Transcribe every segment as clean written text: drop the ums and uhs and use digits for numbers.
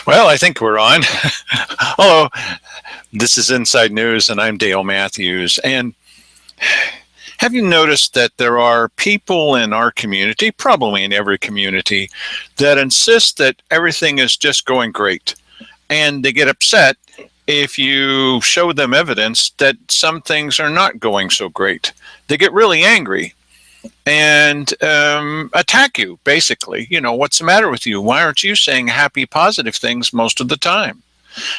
Well, I think we're on. Hello, this is Inside News, and I'm Dale Matthews. And have you noticed that there are people in our community, probably in every community, that insist that everything is just going great? And they get upset if you show them evidence that some things are not going so great. They get really angry and attack you, basically. What's the matter with you? Why aren't you saying happy, positive things most of the time?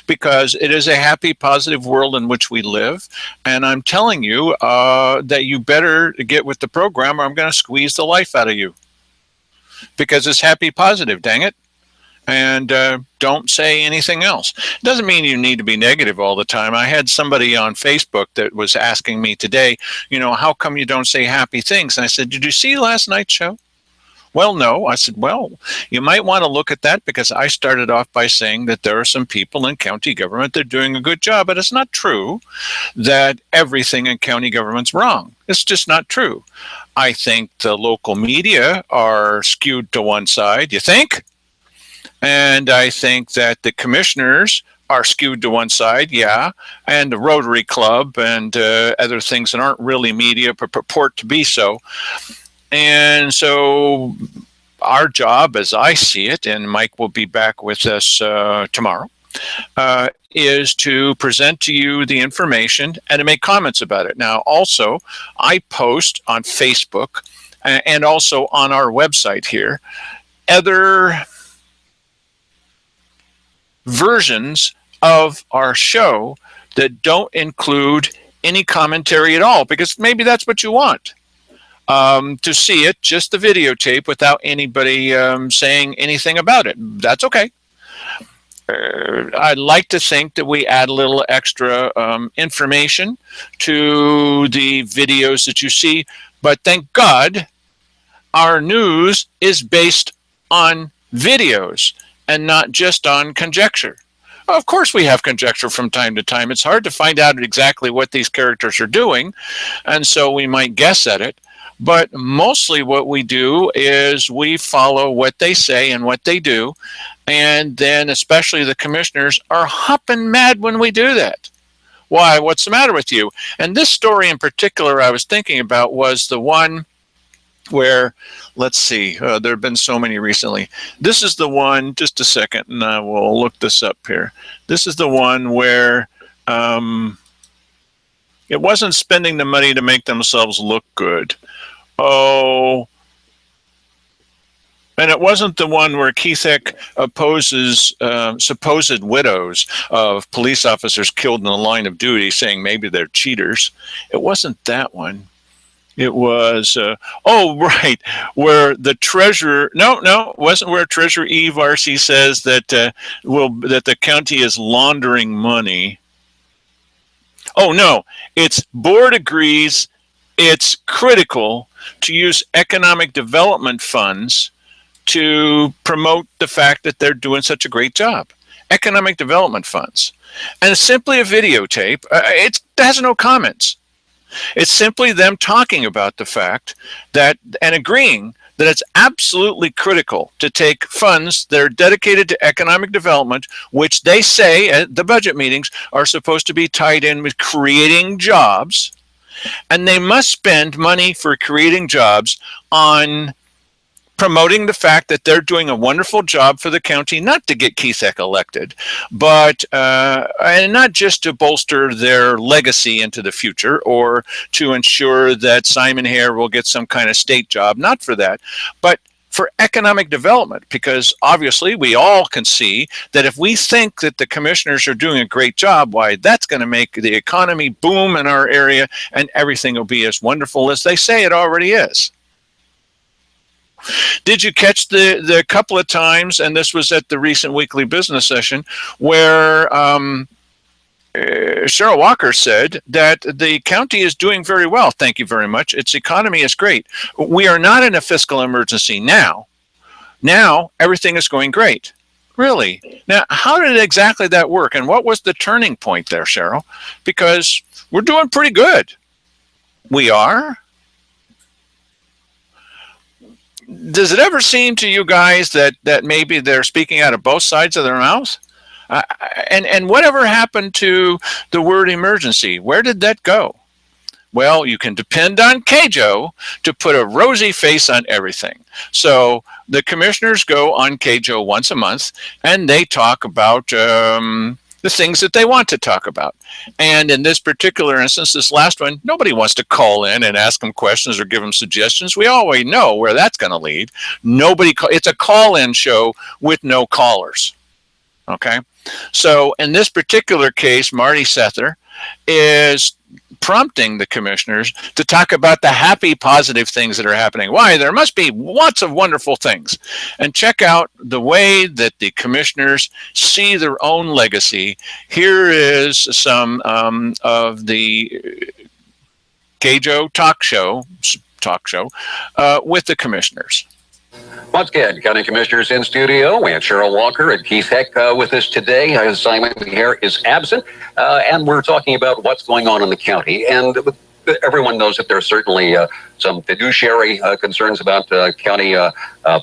Because it is a happy, positive world in which we live. And I'm telling you that you better get with the program or I'm going to squeeze the life out of you. Because it's happy, positive, dang it. And don't say anything else. Doesn't mean you need to be negative all the time. I had somebody on Facebook that was asking me today, how come you don't say happy things? And I said, did you see last night's show? Well, no. I said, well, you might want to look at that because I started off by saying that there are some people in county government that are doing a good job, but it's not true that everything in county government's wrong. It's just not true. I think the local media are skewed to one side. You think? And I think that the commissioners are skewed to one side, yeah, and the Rotary Club and other things that aren't really media but purport to be so. And so our job, as I see it, and Mike will be back with us tomorrow, is to present to you the information and to make comments about it. Now, also, I post on Facebook and also on our website here other versions of our show that don't include any commentary at all, because maybe that's what you want, to see it, just the videotape without anybody saying anything about it. That's okay. I'd like to think that we add a little extra information to the videos that you see, but thank God our news is based on videos and not just on conjecture. Of course, we have conjecture from time to time. It's hard to find out exactly what these characters are doing, and so we might guess at it. But mostly what we do is we follow what they say and what they do, and then especially the commissioners are hopping mad when we do that. Why? What's the matter with you? And this story in particular I was thinking about was the one where, let's see, there have been so many recently. This is the one, just a second, and I will look this up here. This is the one where it wasn't spending the money to make themselves look good. Oh, and it wasn't the one where Keithek opposes supposed widows of police officers killed in the line of duty, saying maybe they're cheaters. It wasn't that one. It was, right, where the treasurer, no, it wasn't where Treasurer Eve Arcee says that that the county is laundering money. Oh, no, it's board agrees it's critical to use economic development funds to promote the fact that they're doing such a great job. Economic development funds. And it's simply a videotape. It has no comments. It's simply them talking about the fact that and agreeing that it's absolutely critical to take funds that are dedicated to economic development, which they say at the budget meetings are supposed to be tied in with creating jobs, and they must spend money for creating jobs on promoting the fact that they're doing a wonderful job for the county, not to get Keithek elected, but and not just to bolster their legacy into the future or to ensure that Simon Hare will get some kind of state job, not for that, but for economic development, because obviously we all can see that if we think that the commissioners are doing a great job, why, that's going to make the economy boom in our area and everything will be as wonderful as they say it already is. Did you catch the couple of times, and this was at the recent weekly business session, where Cheryl Walker said that the county is doing very well, thank you very much. Its economy is great. We are not in a fiscal emergency now. Now everything is going great. Really? Now, how did exactly that work? And what was the turning point there, Cheryl? Because we're doing pretty good. We are? Does it ever seem to you guys that maybe they're speaking out of both sides of their mouths? And whatever happened to the word emergency? Where did that go? Well, you can depend on KJO to put a rosy face on everything. So the commissioners go on KJO once a month, and they talk about the things that they want to talk about. And in this particular instance, this last one, nobody wants to call in and ask them questions or give them suggestions. We always know where that's going to lead. It's a call-in show with no callers. Okay? So in this particular case, Marty Sether is prompting the commissioners to talk about the happy, positive things that are happening. Why? There must be lots of wonderful things. And check out the way that the commissioners see their own legacy. Here is some of the KJO talk show with the commissioners. Once again, County Commissioners in studio. We have Cheryl Walker and Keith Heck with us today. Simon here is absent, and we're talking about what's going on in the county. And everyone knows that there are certainly some fiduciary concerns about county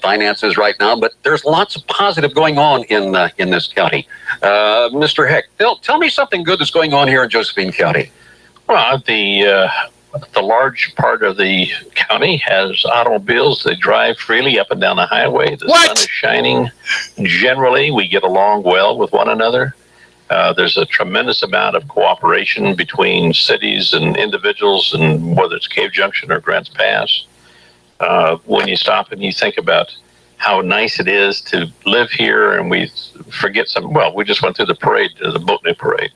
finances right now, but there's lots of positive going on in this county. Mr. Heck, tell me something good that's going on here in Josephine County. Well, the large part of the county has automobiles that drive freely up and down the highway. The sun is shining. Generally, we get along well with one another. There's a tremendous amount of cooperation between cities and individuals, and whether it's Cave Junction or Grants Pass. When you stop and you think about how nice it is to live here, and we forget we just went through the parade, the Boatney Parade.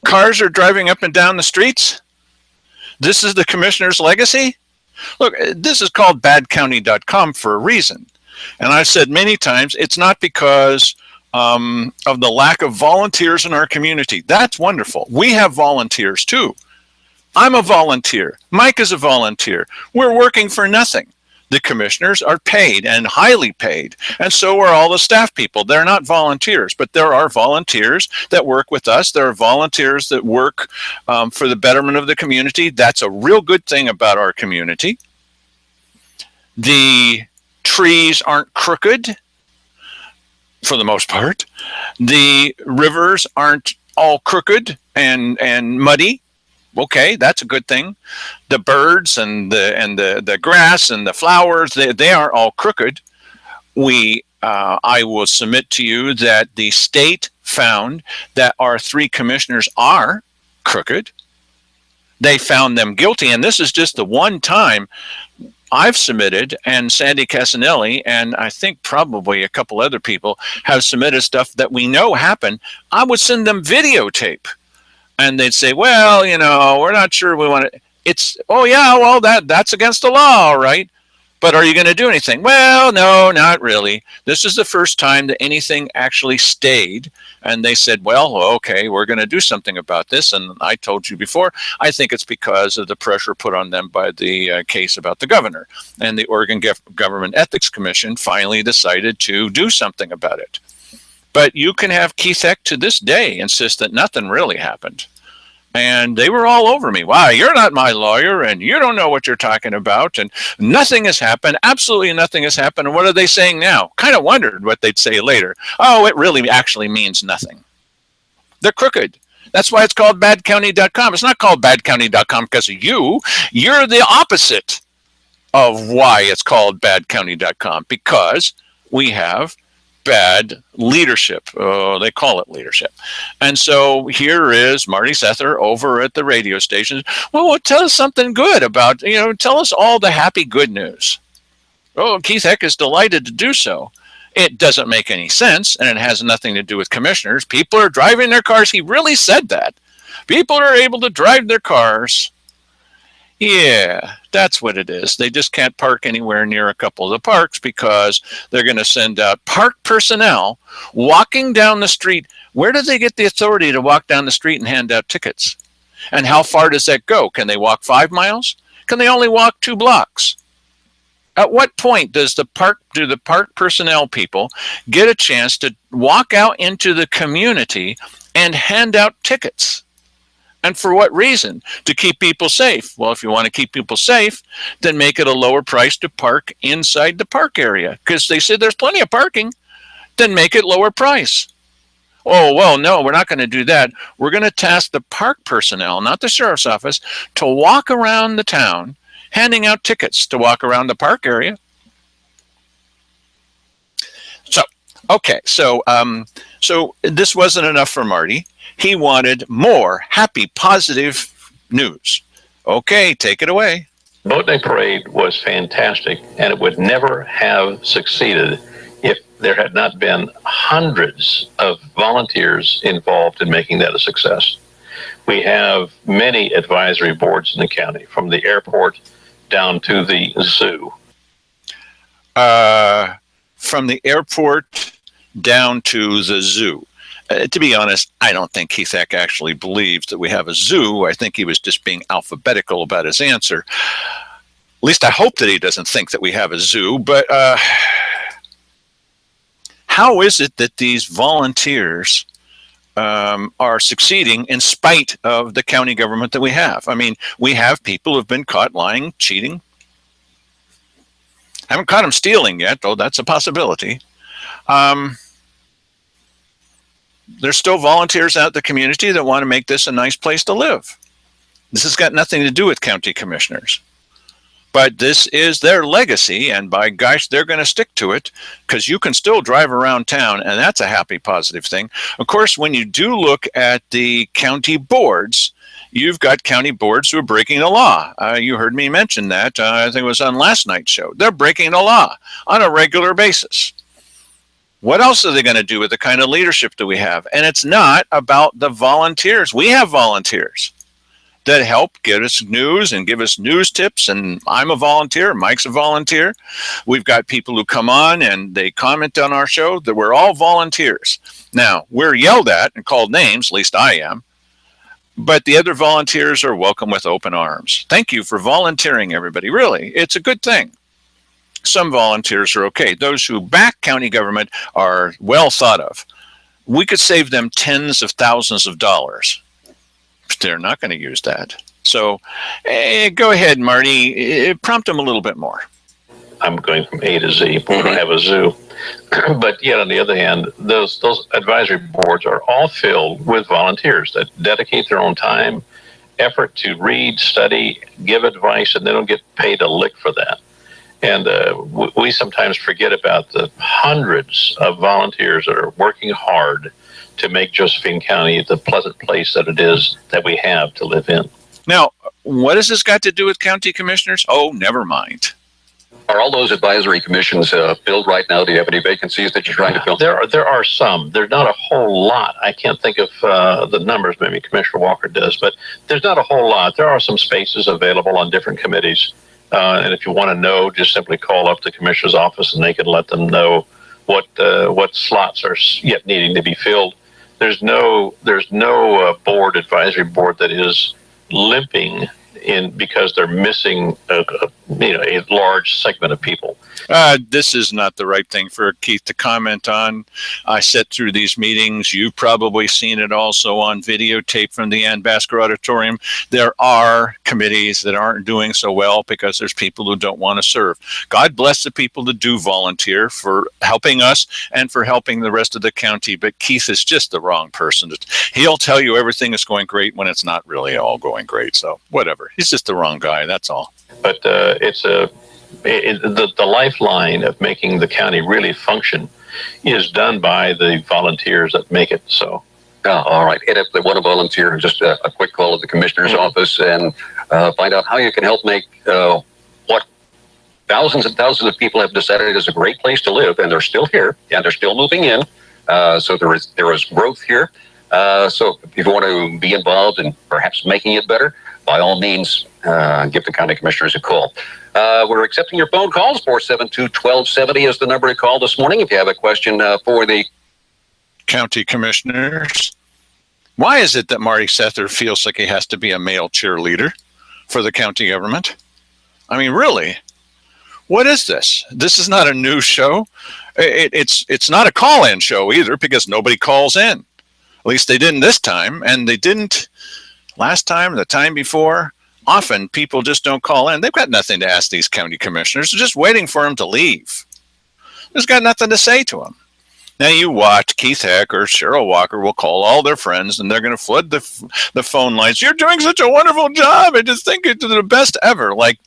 Cars are driving up and down the streets. This is the commissioner's legacy. Look, this is called badcounty.com for a reason. And I've said many times, it's not because of the lack of volunteers in our community. That's wonderful. We have volunteers too. I'm a volunteer. Mike is a volunteer. We're working for nothing. The commissioners are paid and highly paid, and so are all the staff people. They're not volunteers, but there are volunteers that work with us. There are volunteers that work for the betterment of the community. That's a real good thing about our community. The trees aren't crooked, for the most part. The rivers aren't all crooked and muddy. Okay, that's a good thing. The birds and the grass and the flowers, they aren't all crooked. I will submit to you that the state found that our 3 commissioners are crooked. They found them guilty, and this is just the one time I've submitted, and Sandy Casanelli, and I think probably a couple other people have submitted stuff that we know happened. I would send them videotape. And they'd say, well, we're not sure we want to. Well, that's against the law, all right. But are you going to do anything? Well, no, not really. This is the first time that anything actually stayed. And they said, well, okay, we're going to do something about this. And I told you before, I think it's because of the pressure put on them by the case about the governor. And the Oregon Government Ethics Commission finally decided to do something about it. But you can have Keith Heck to this day insist that nothing really happened. And they were all over me. Wow, you're not my lawyer, and you don't know what you're talking about, and nothing has happened. Absolutely nothing has happened. And what are they saying now? Kind of wondered what they'd say later. Oh, it really actually means nothing. They're crooked. That's why it's called badcounty.com. It's not called badcounty.com because of you. You're the opposite of why it's called badcounty.com, because we have bad leadership. They call it leadership. And so here is Marty Sether over at the radio station. Well, tell us something good about, tell us all the happy good news. Oh, Keith Heck is delighted to do so. It doesn't make any sense, and it has nothing to do with commissioners. People are driving their cars. He really said that. People are able to drive their cars. Yeah, that's what it is. They just can't park anywhere near a couple of the parks because they're going to send out park personnel walking down the street. Where do they get the authority to walk down the street and hand out tickets? And how far does that go? Can they walk 5 miles? Can they only walk 2 blocks? At what point do the park personnel people get a chance to walk out into the community and hand out tickets? And for what reason? To keep people safe. Well, if you want to keep people safe, then make it a lower price to park inside the park area, because they said there's plenty of parking. Then make it lower price. Oh, well, no, we're not going to do that. We're going to task the park personnel, not the sheriff's office, to walk around the town handing out tickets to walk around the park area. So, okay, so this wasn't enough for Marty. He wanted more happy, positive news. Okay, take it away. Boatneck Parade was fantastic, and it would never have succeeded if there had not been hundreds of volunteers involved in making that a success. We have many advisory boards in the county, from the airport down to the zoo. From the airport down to the zoo. To be honest, I don't think Keith Heck actually believes that we have a zoo. I think he was just being alphabetical about his answer. At least I hope that he doesn't think that we have a zoo. But how is it that these volunteers are succeeding in spite of the county government that we have? I mean, we have people who've been caught lying, cheating. Haven't caught them stealing yet, though that's a possibility. There's still volunteers out in the community that want to make this a nice place to live. This has got nothing to do with county commissioners. But this is their legacy, and by gosh, they're going to stick to it, because you can still drive around town, and that's a happy, positive thing. Of course, when you do look at the county boards, you've got county boards who are breaking the law. You heard me mention that. I think it was on last night's show. They're breaking the law on a regular basis. What else are they going to do with the kind of leadership that we have? And it's not about the volunteers. We have volunteers that help get us news and give us news tips. And I'm a volunteer. Mike's a volunteer. We've got people who come on and they comment on our show. That we're all volunteers. Now, we're yelled at and called names, at least I am. But the other volunteers are welcome with open arms. Thank you for volunteering, everybody. Really, it's a good thing. Some volunteers are okay. Those who back county government are well thought of. We could save them tens of thousands of dollars. But they're not going to use that. So go ahead, Marty. Prompt them a little bit more. I'm going from A to Z. We don't have a zoo. But yet, on the other hand, those advisory boards are all filled with volunteers that dedicate their own time, effort to read, study, give advice, and they don't get paid a lick for that. And we sometimes forget about the hundreds of volunteers that are working hard to make Josephine County the pleasant place that it is that we have to live in. Now, what has this got to do with county commissioners? Oh, never mind. Are all those advisory commissions filled right now? Do you have any vacancies that you're trying to fill? There are some. There's not a whole lot. I can't think of the numbers. Maybe Commissioner Walker does, but there's not a whole lot. There are some spaces available on different committees. And if you want to know, just simply call up the commissioner's office and they can let them know what slots are yet needing to be filled. There's no board, advisory board, that is limping in because they're missing a large segment of people. This is not the right thing for Keith to comment on. I sit through these meetings. You've probably seen it also on videotape from the Ann Basker Auditorium. There are committees that aren't doing so well because there's people who don't want to serve. God bless the people that do volunteer for helping us and for helping the rest of the county, but Keith is just the wrong person. He'll tell you everything is going great when it's not really all going great, so whatever. He's just the wrong guy, that's all. But the lifeline of making the county really function is done by the volunteers that make it so. All right. And if they want to volunteer, just a quick call at the commissioner's office and find out how you can help make what thousands and thousands of people have decided is a great place to live, and they're still here, and they're still moving in. So there is growth here. So if you want to be involved in perhaps making it better, by all means, give the county commissioners a call. We're accepting your phone calls. 472-1270 is the number to call this morning if you have a question for the county commissioners. Why is it that Marty Sether feels like he has to be a male cheerleader for the county government? I mean, really? What is this? This is not a news show. It's not a call-in show either, because nobody calls in. At least they didn't this time, and they didn't last time, the time before, often people just don't call in. They've got nothing to ask these county commissioners. They're just waiting for them to leave. There's got nothing to say to them. Now you watch, Keith Heck or Cheryl Walker will call all their friends and they're going to flood the phone lines. You're doing such a wonderful job. I just think it's the best ever. Like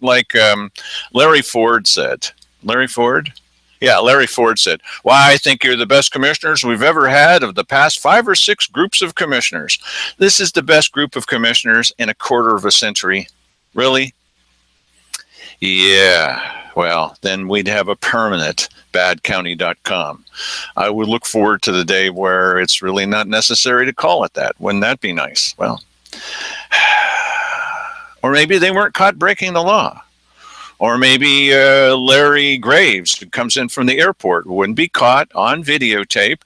Larry Ford said. Larry Ford? Yeah, Larry Ford said, "Why, I think you're the best commissioners we've ever had of the past 5 or 6 groups of commissioners. This is the best group of commissioners in a quarter of a century." Really? Yeah. Well, then we'd have a permanent badcounty.com. I would look forward to the day where it's really not necessary to call it that. Wouldn't that be nice? Well, or maybe they weren't caught breaking the law. Or maybe Larry Graves, who comes in from the airport, wouldn't be caught on videotape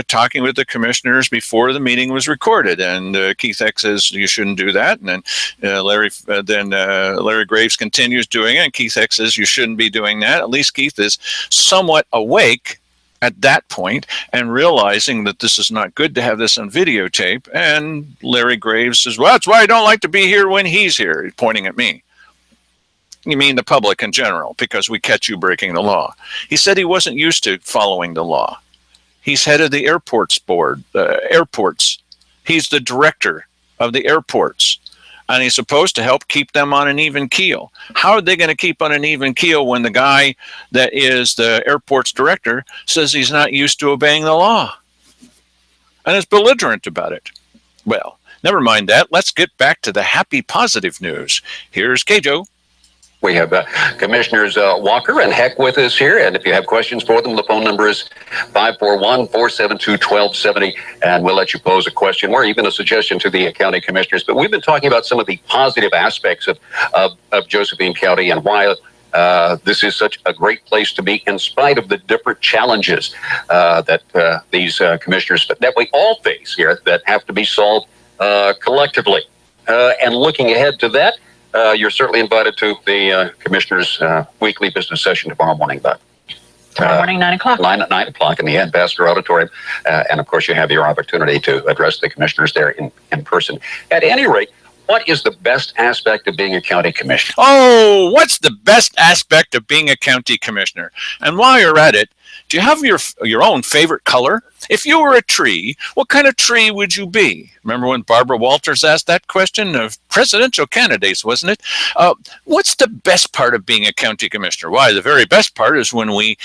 talking with the commissioners before the meeting was recorded. And Keith Heck says you shouldn't do that. And then Larry Graves continues doing it. And Keith Heck says you shouldn't be doing that. At least Keith is somewhat awake at that point and realizing that this is not good to have this on videotape. And Larry Graves says, "Well, that's why I don't like to be here when he's here," He's pointing at me. "You mean the public in general, because we catch you breaking the law." He said he wasn't used to following the law. He's head of the airports board, airports. He's the director of the airports, and he's supposed to help keep them on an even keel. How are they going to keep on an even keel when the guy that is the airports director says he's not used to obeying the law and is belligerent about it? Well, never mind that. Let's get back to the happy, positive news. Here's Kjo. We have Commissioners Walker and Heck with us here. And if you have questions for them, the phone number is 541-472-1270. And we'll let you pose a question or even a suggestion to the county commissioners. But we've been talking about some of the positive aspects of Josephine County and why this is such a great place to be in spite of the different challenges that these commissioners, that we all face here that have to be solved collectively. And looking ahead to that, you're certainly invited to the Commissioners' weekly business session tomorrow morning, Bud. Tomorrow morning, 9 o'clock. 9 o'clock in the Ambassador Auditorium. And of course, you have your opportunity to address the commissioners there in person. At any rate, what is the best aspect of being a county commissioner? Oh, what's the best aspect of being a county commissioner? And while you're at it, do you have your own favorite color? If you were a tree, what kind of tree would you be? Remember when Barbara Walters asked that question of presidential candidates, wasn't it? What's the best part of being a county commissioner? Why, the very best part is when we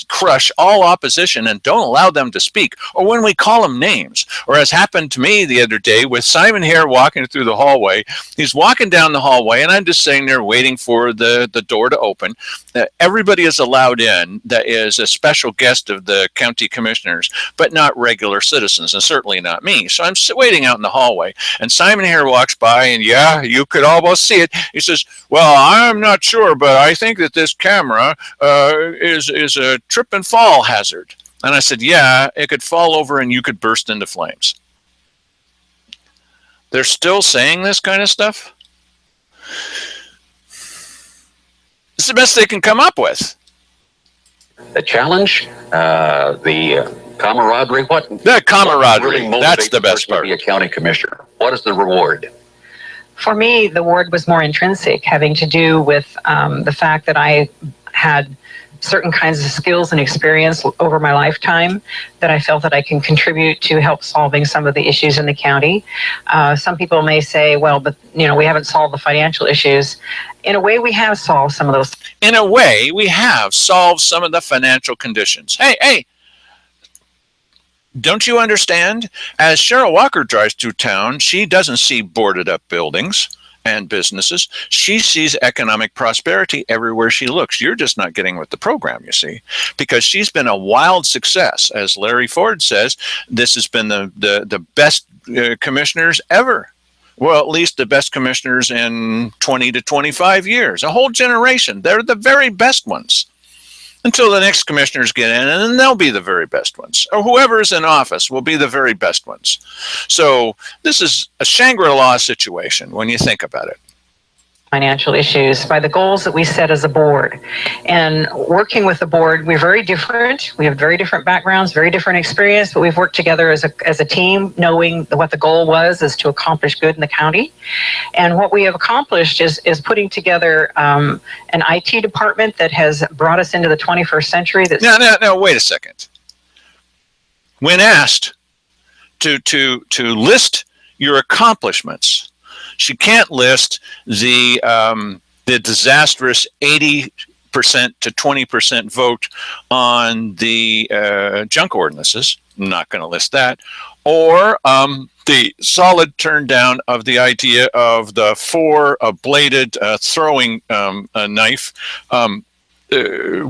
crush all opposition and don't allow them to speak, or when we call them names, or as happened to me the other day with Simon Hare walking through the hallway. He's walking down the hallway, and I'm just sitting there waiting for the door to open. Everybody is allowed in that is a special guest of the county commissioners, but not regular citizens, and certainly not me. So I'm waiting out in the hallway, and Simon Hare walks by, and yeah, you could almost see it. He says, "Well, I'm not sure, but I think that this camera is a trip and fall hazard." And I said, "Yeah, it could fall over and you could burst into flames." They're still saying this kind of stuff? It's the best they can come up with. The challenge, the camaraderie, what? The camaraderie, really that's the best part. To be a county commissioner. What is the reward? For me, the word was more intrinsic, having to do with the fact that I had certain kinds of skills and experience over my lifetime that I felt that I can contribute to help solving some of the issues in the county. Some people may say, well, but we haven't solved the financial issues. In a way, we have solved some of those. In a way, we have solved some of the financial conditions. Hey, don't you understand? As Cheryl Walker drives through town, she doesn't see boarded up buildings and businesses. She sees economic prosperity everywhere she looks. You're just not getting with the program, you see, because she's been a wild success. As Larry Ford says, this has been the best commissioners ever. Well, at least the best commissioners in 20 to 25 years, a whole generation. They're the very best ones. Until the next commissioners get in, and then they'll be the very best ones. Or whoever is in office will be the very best ones. So this is a Shangri-La situation when you think about it. financial issues by the goals that we set as a board. And working with the board, we're very different. We have very different backgrounds, very different experience, but we've worked together as a team, knowing what the goal was, is to accomplish good in the county. And what we have accomplished is putting together an IT department that has brought us into the 21st century. No, wait a second. When asked to list your accomplishments, she can't list the disastrous 80% to 20% vote on the junk ordinances. I'm not going to list that. Or the solid turn down of the idea of the bladed throwing knife,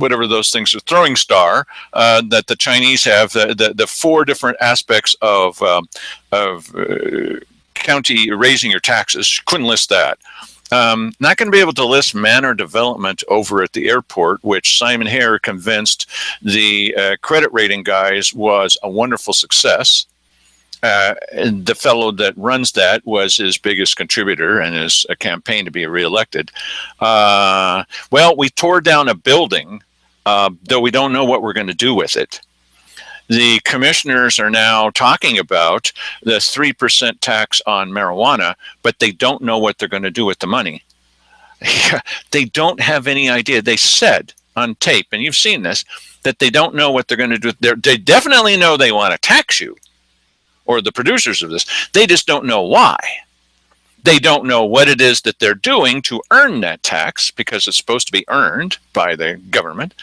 whatever those things are, throwing star, that the Chinese have, the four different aspects of county raising your taxes. Couldn't list that. Not going to be able to list manor development over at the airport, which Simon Hare convinced the credit rating guys was a wonderful success. And the fellow that runs that was his biggest contributor in his campaign to be reelected. Well, we tore down a building, though we don't know what we're going to do with it. The commissioners are now talking about the 3% tax on marijuana, but they don't know what they're going to do with the money. They don't have any idea. They said on tape, and you've seen this, that they don't know what they're going to do. They definitely know they want to tax you, or the producers of this. They just don't know why. They don't know what it is that they're doing to earn that tax, because it's supposed to be earned by the government.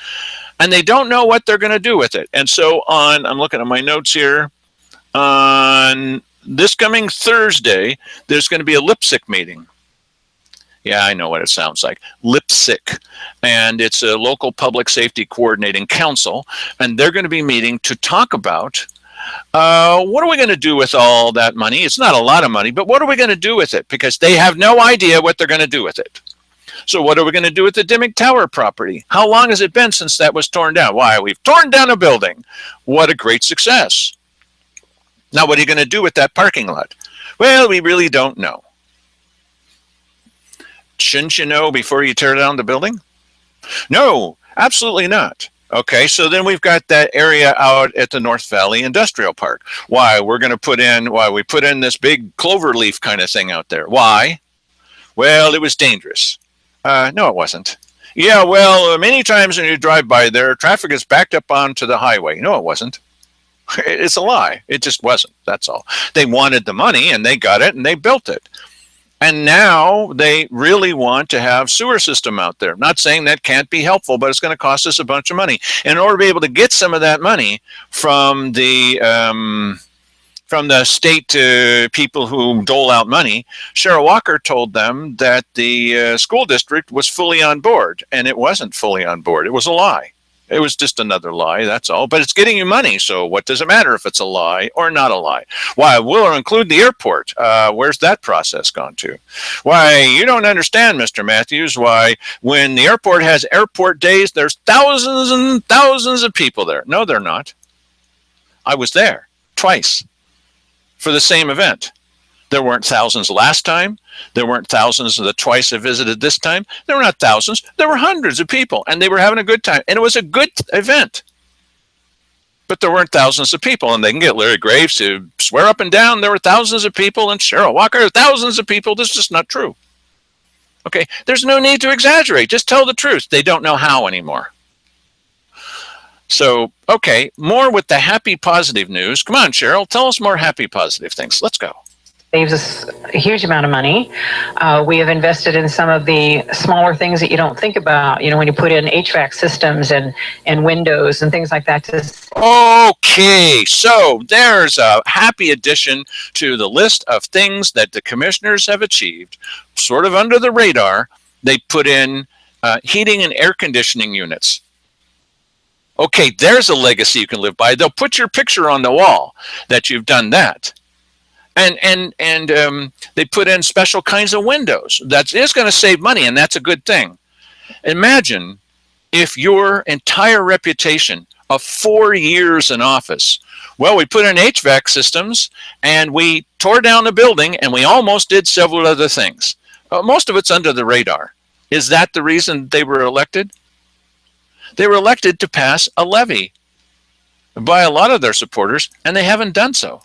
And they don't know what they're going to do with it. And so I'm looking at my notes here, on this coming Thursday, there's going to be a LIPSIC meeting. Yeah, I know what it sounds like. LIPSIC. And it's a local public safety coordinating council. And they're going to be meeting to talk about what are we going to do with all that money? It's not a lot of money, but what are we going to do with it? Because they have no idea what they're going to do with it. So what are we going to do with the Dimmick Tower property? How long has it been since that was torn down? Why, we've torn down a building. What a great success. Now, what are you going to do with that parking lot? Well, we really don't know. Shouldn't you know before you tear down the building? No, absolutely not. Okay, so then we've got that area out at the North Valley Industrial Park. Why we put in this big clover leaf kind of thing out there. Why? Well, it was dangerous. No, it wasn't. Yeah, well, many times when you drive by there, traffic is backed up onto the highway. No, it wasn't. It's a lie. It just wasn't. That's all. They wanted the money, and they got it, and they built it. And now they really want to have sewer system out there. Not saying that can't be helpful, but it's going to cost us a bunch of money. And in order to be able to get some of that money from the state to people who dole out money, Cheryl Walker told them that the school district was fully on board, and it wasn't fully on board. It was a lie. It was just another lie, that's all. But it's getting you money, so what does it matter if it's a lie or not a lie? Why, we'll include the airport. Where's that process gone to? Why, you don't understand, Mr. Matthews, why when the airport has airport days, there's thousands and thousands of people there. No, they're not. I was there twice for the same event. There weren't thousands last time. There weren't thousands the twice I visited this time. There were not thousands. There were hundreds of people, and they were having a good time. And it was a good event. But there weren't thousands of people, and they can get Larry Graves to swear up and down there were thousands of people, and Cheryl Walker, thousands of people. This is just not true. Okay, there's no need to exaggerate. Just tell the truth. They don't know how anymore. So, okay, more with the happy, positive news. Come on, Cheryl, tell us more happy, positive things. Let's go. Saves us a huge amount of money. We have invested in some of the smaller things that you don't think about, when you put in HVAC systems and windows and things like that. Okay, so there's a happy addition to the list of things that the commissioners have achieved, sort of under the radar. They put in heating and air conditioning units. Okay, there's a legacy you can live by. They'll put your picture on the wall that you've done that. And they put in special kinds of windows. That is going to save money, and that's a good thing. Imagine if your entire reputation of 4 years in office, well, we put in HVAC systems, and we tore down the building, and we almost did several other things. Most of it's under the radar. Is that the reason they were elected? They were elected to pass a levy by a lot of their supporters, and they haven't done so.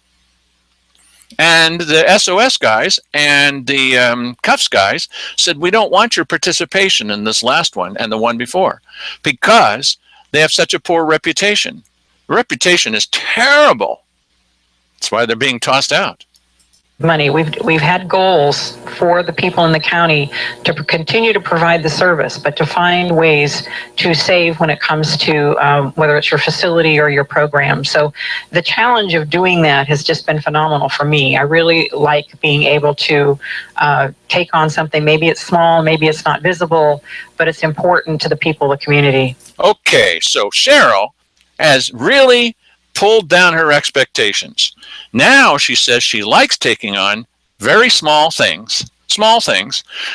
And the SOS guys and the Cuffs guys said, we don't want your participation in this last one and the one before because they have such a poor reputation. The reputation is terrible. That's why they're being tossed out. Money. We've had goals for the people in the county to continue to provide the service, but to find ways to save when it comes to whether it's your facility or your program. So the challenge of doing that has just been phenomenal for me. I really like being able to take on something. Maybe it's small, maybe it's not visible, but it's important to the people of the community. Okay, so Cheryl has really pulled down her expectations. Now she says she likes taking on very small things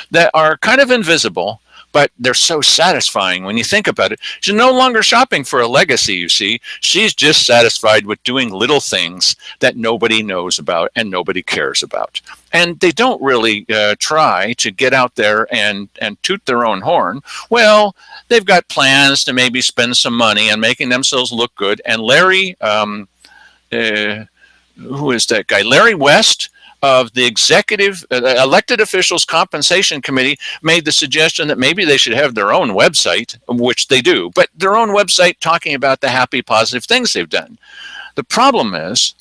that are kind of invisible, but they're so satisfying when you think about it. She's no longer shopping for a legacy, you see. She's just satisfied with doing little things that nobody knows about and nobody cares about. And they don't really try to get out there and toot their own horn. Well, they've got plans to maybe spend some money and making themselves look good. And Larry, who is that guy? Larry West of the executive elected officials compensation committee made the suggestion that maybe they should have their own website, which they do, but their own website talking about the happy, positive things they've done. The problem is,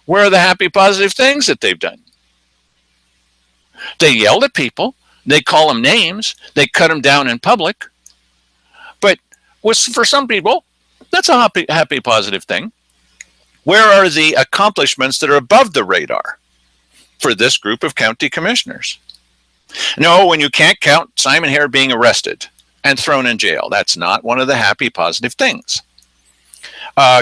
where are the happy, positive things that they've done? They yelled at people. They call them names. They cut them down in public. But for some people, that's a happy, positive thing. Where are the accomplishments that are above the radar for this group of county commissioners? No, when you can't count Simon Hare being arrested and thrown in jail, that's not one of the happy, positive things.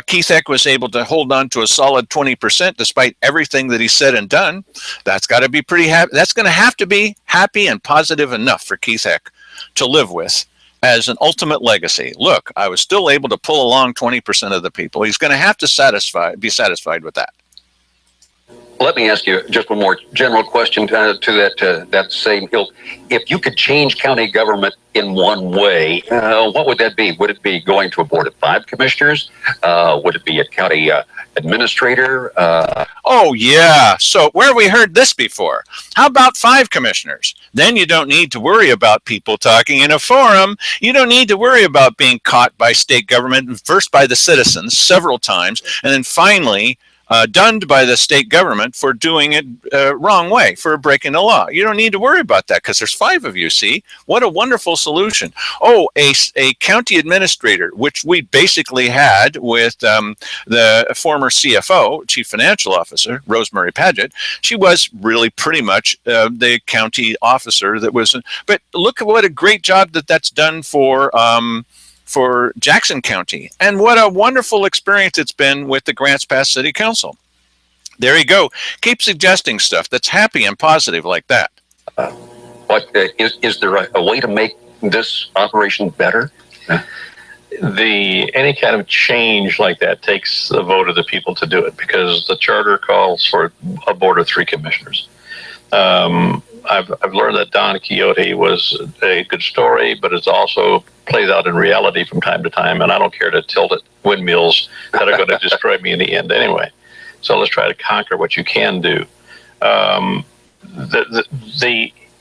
Keith Eck was able to hold on to a solid 20% despite everything that he said and done. That's got to be pretty happy. That's going to have to be happy and positive enough for Keith Eck to live with as an ultimate legacy. Look, I was still able to pull along 20% of the people. He's going to have to be satisfied with that. Let me ask you just one more general question to that same hill. If you could change county government in one way, what would that be? Would it be going to a board of 5 commissioners? Would it be a county administrator? Oh, yeah. So where have we heard this before? How about 5 commissioners? Then you don't need to worry about people talking in a forum. You don't need to worry about being caught by state government, first by the citizens several times, and then finally dunned by the state government for doing it wrong way, for breaking the law. You don't need to worry about that because there's 5 of you, see? What a wonderful solution. Oh, a county administrator, which we basically had with the former CFO, Chief Financial Officer, Rosemary Paget. She was really pretty much the county officer that was, but look at what a great job that's done for Jackson County. And what a wonderful experience it's been with the Grants Pass City Council. There you go. Keep suggesting stuff that's happy and positive like that. Is there a way to make this operation better? Any kind of change like that takes the vote of the people to do it because the charter calls for a board of 3 commissioners. I've learned that Don Quixote was a good story, but it's also plays out in reality from time to time, and I don't care to tilt at windmills that are going to destroy me in the end anyway. So let's try to conquer what you can do. The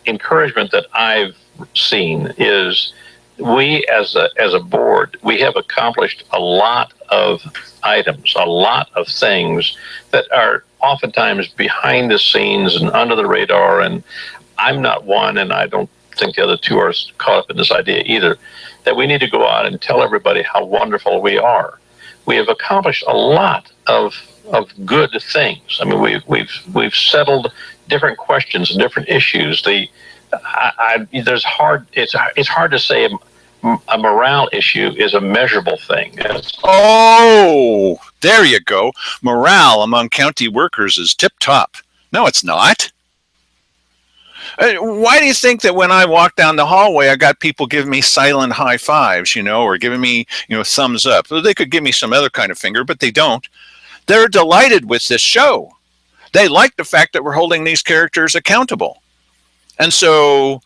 encouragement that I've seen is we as a board, we have accomplished a lot of items, a lot of things that are oftentimes behind the scenes and under the radar. And I'm not one, and I don't think the other 2 are caught up in this idea either, that we need to go out and tell everybody how wonderful we are. We have accomplished a lot of good things. I mean, we've settled different questions and different issues. It's hard to say a morale issue is a measurable thing. Oh, there you go. Morale among county workers is tip-top. No, it's not. Why do you think that when I walk down the hallway, I got people giving me silent high fives, or giving me, thumbs up? They could give me some other kind of finger, but they don't. They're delighted with this show. They like the fact that we're holding these characters accountable. And so,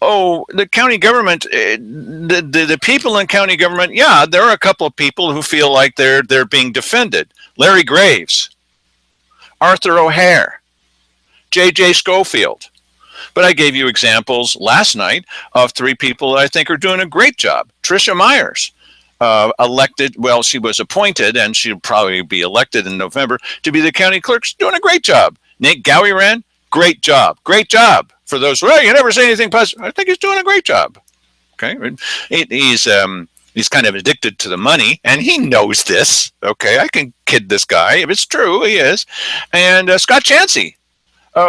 oh, the county government, the people in county government, yeah, there are a couple of people who feel like they're being defended. Larry Graves, Arthur O'Hare, J.J. Schofield. But I gave you examples last night of 3 people that I think are doing a great job. Tricia Myers, elected, well, she was appointed, and she'll probably be elected in November to be the county clerk. She's doing a great job. Nate Gowiran, great job. Great job. For those, well, you never say anything positive. I think he's doing a great job. Okay, he's kind of addicted to the money, and he knows this. Okay, I can kid this guy if it's true. He is. And Scott Chansey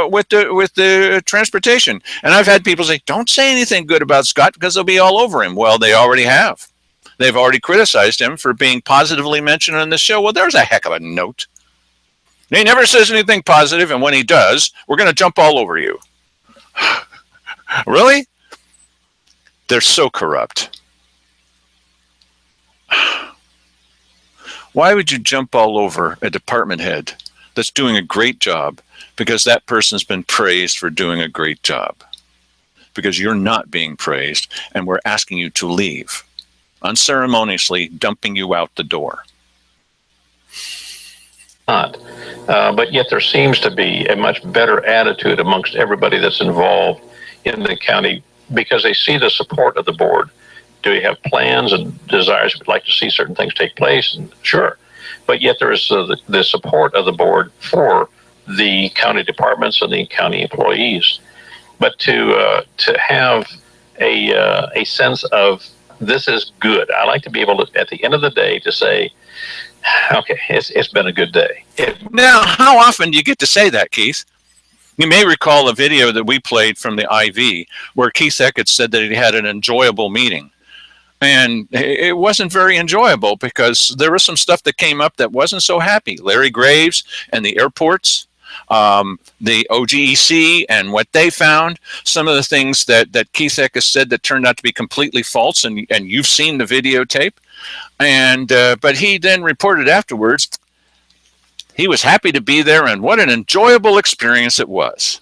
with the transportation. And I've had people say, "Don't say anything good about Scott because they'll be all over him." Well, they already have. They've already criticized him for being positively mentioned on the show. Well, there's a heck of a note. He never says anything positive, and when he does, we're going to jump all over you. Really? They're so corrupt. Why would you jump all over a department head that's doing a great job because that person's been praised for doing a great job? Because you're not being praised, and we're asking you to leave, unceremoniously dumping you out the door. But yet there seems to be a much better attitude amongst everybody that's involved in the county because they see the support of the board. Do we have plans and desires? We'd like to see certain things take place, and sure. But yet there is the support of the board for the county departments and the county employees. But to have a sense of this is good. I like to be able to, at the end of the day, to say, okay, it's been a good day. Now, how often do you get to say that, Keith? You may recall a video that we played from the IV where Keith Eckert said that he had an enjoyable meeting. And it wasn't very enjoyable because there was some stuff that came up that wasn't so happy. Larry Graves and the airports, the OGEC and what they found, some of the things that Keith Eckert said that turned out to be completely false, and you've seen the videotape. And but he then reported afterwards he was happy to be there, and what an enjoyable experience it was.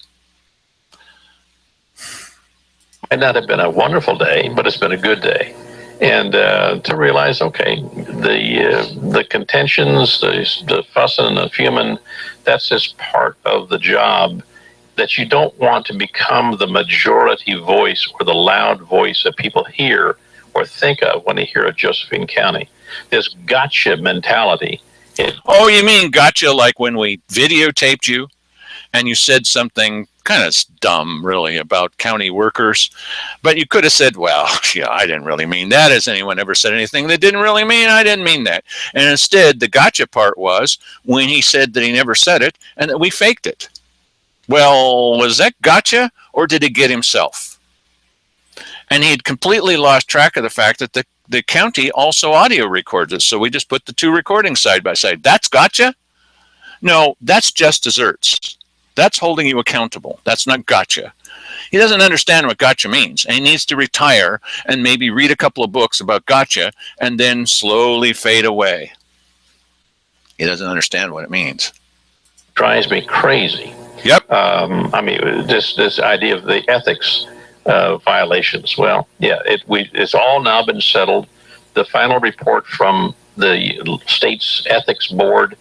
Might not have been a wonderful day, but it's been a good day. And to realize, okay, the contentions, the fussing and the fuming, that's just part of the job. That you don't want to become the majority voice or the loud voice that people hear or think of when they hear of Josephine County. This gotcha mentality. Oh, you mean gotcha like when we videotaped you and you said something kind of dumb, really, about county workers, but you could have said, well, yeah, I didn't really mean that. Has anyone ever said anything that didn't really mean I didn't mean that? And instead, the gotcha part was when he said that he never said it and that we faked it. Well, was that gotcha, or did he get himself? And he had completely lost track of the fact that the county also audio records it. So we just put the 2 recordings side by side. That's gotcha? No, that's just desserts. That's holding you accountable. That's not gotcha. He doesn't understand what gotcha means, and he needs to retire and maybe read a couple of books about gotcha and then slowly fade away. He doesn't understand what it means. Drives me crazy. Yep. I mean, this idea of the ethics violations. Well, yeah, it's all now been settled. The final report from the state's ethics board,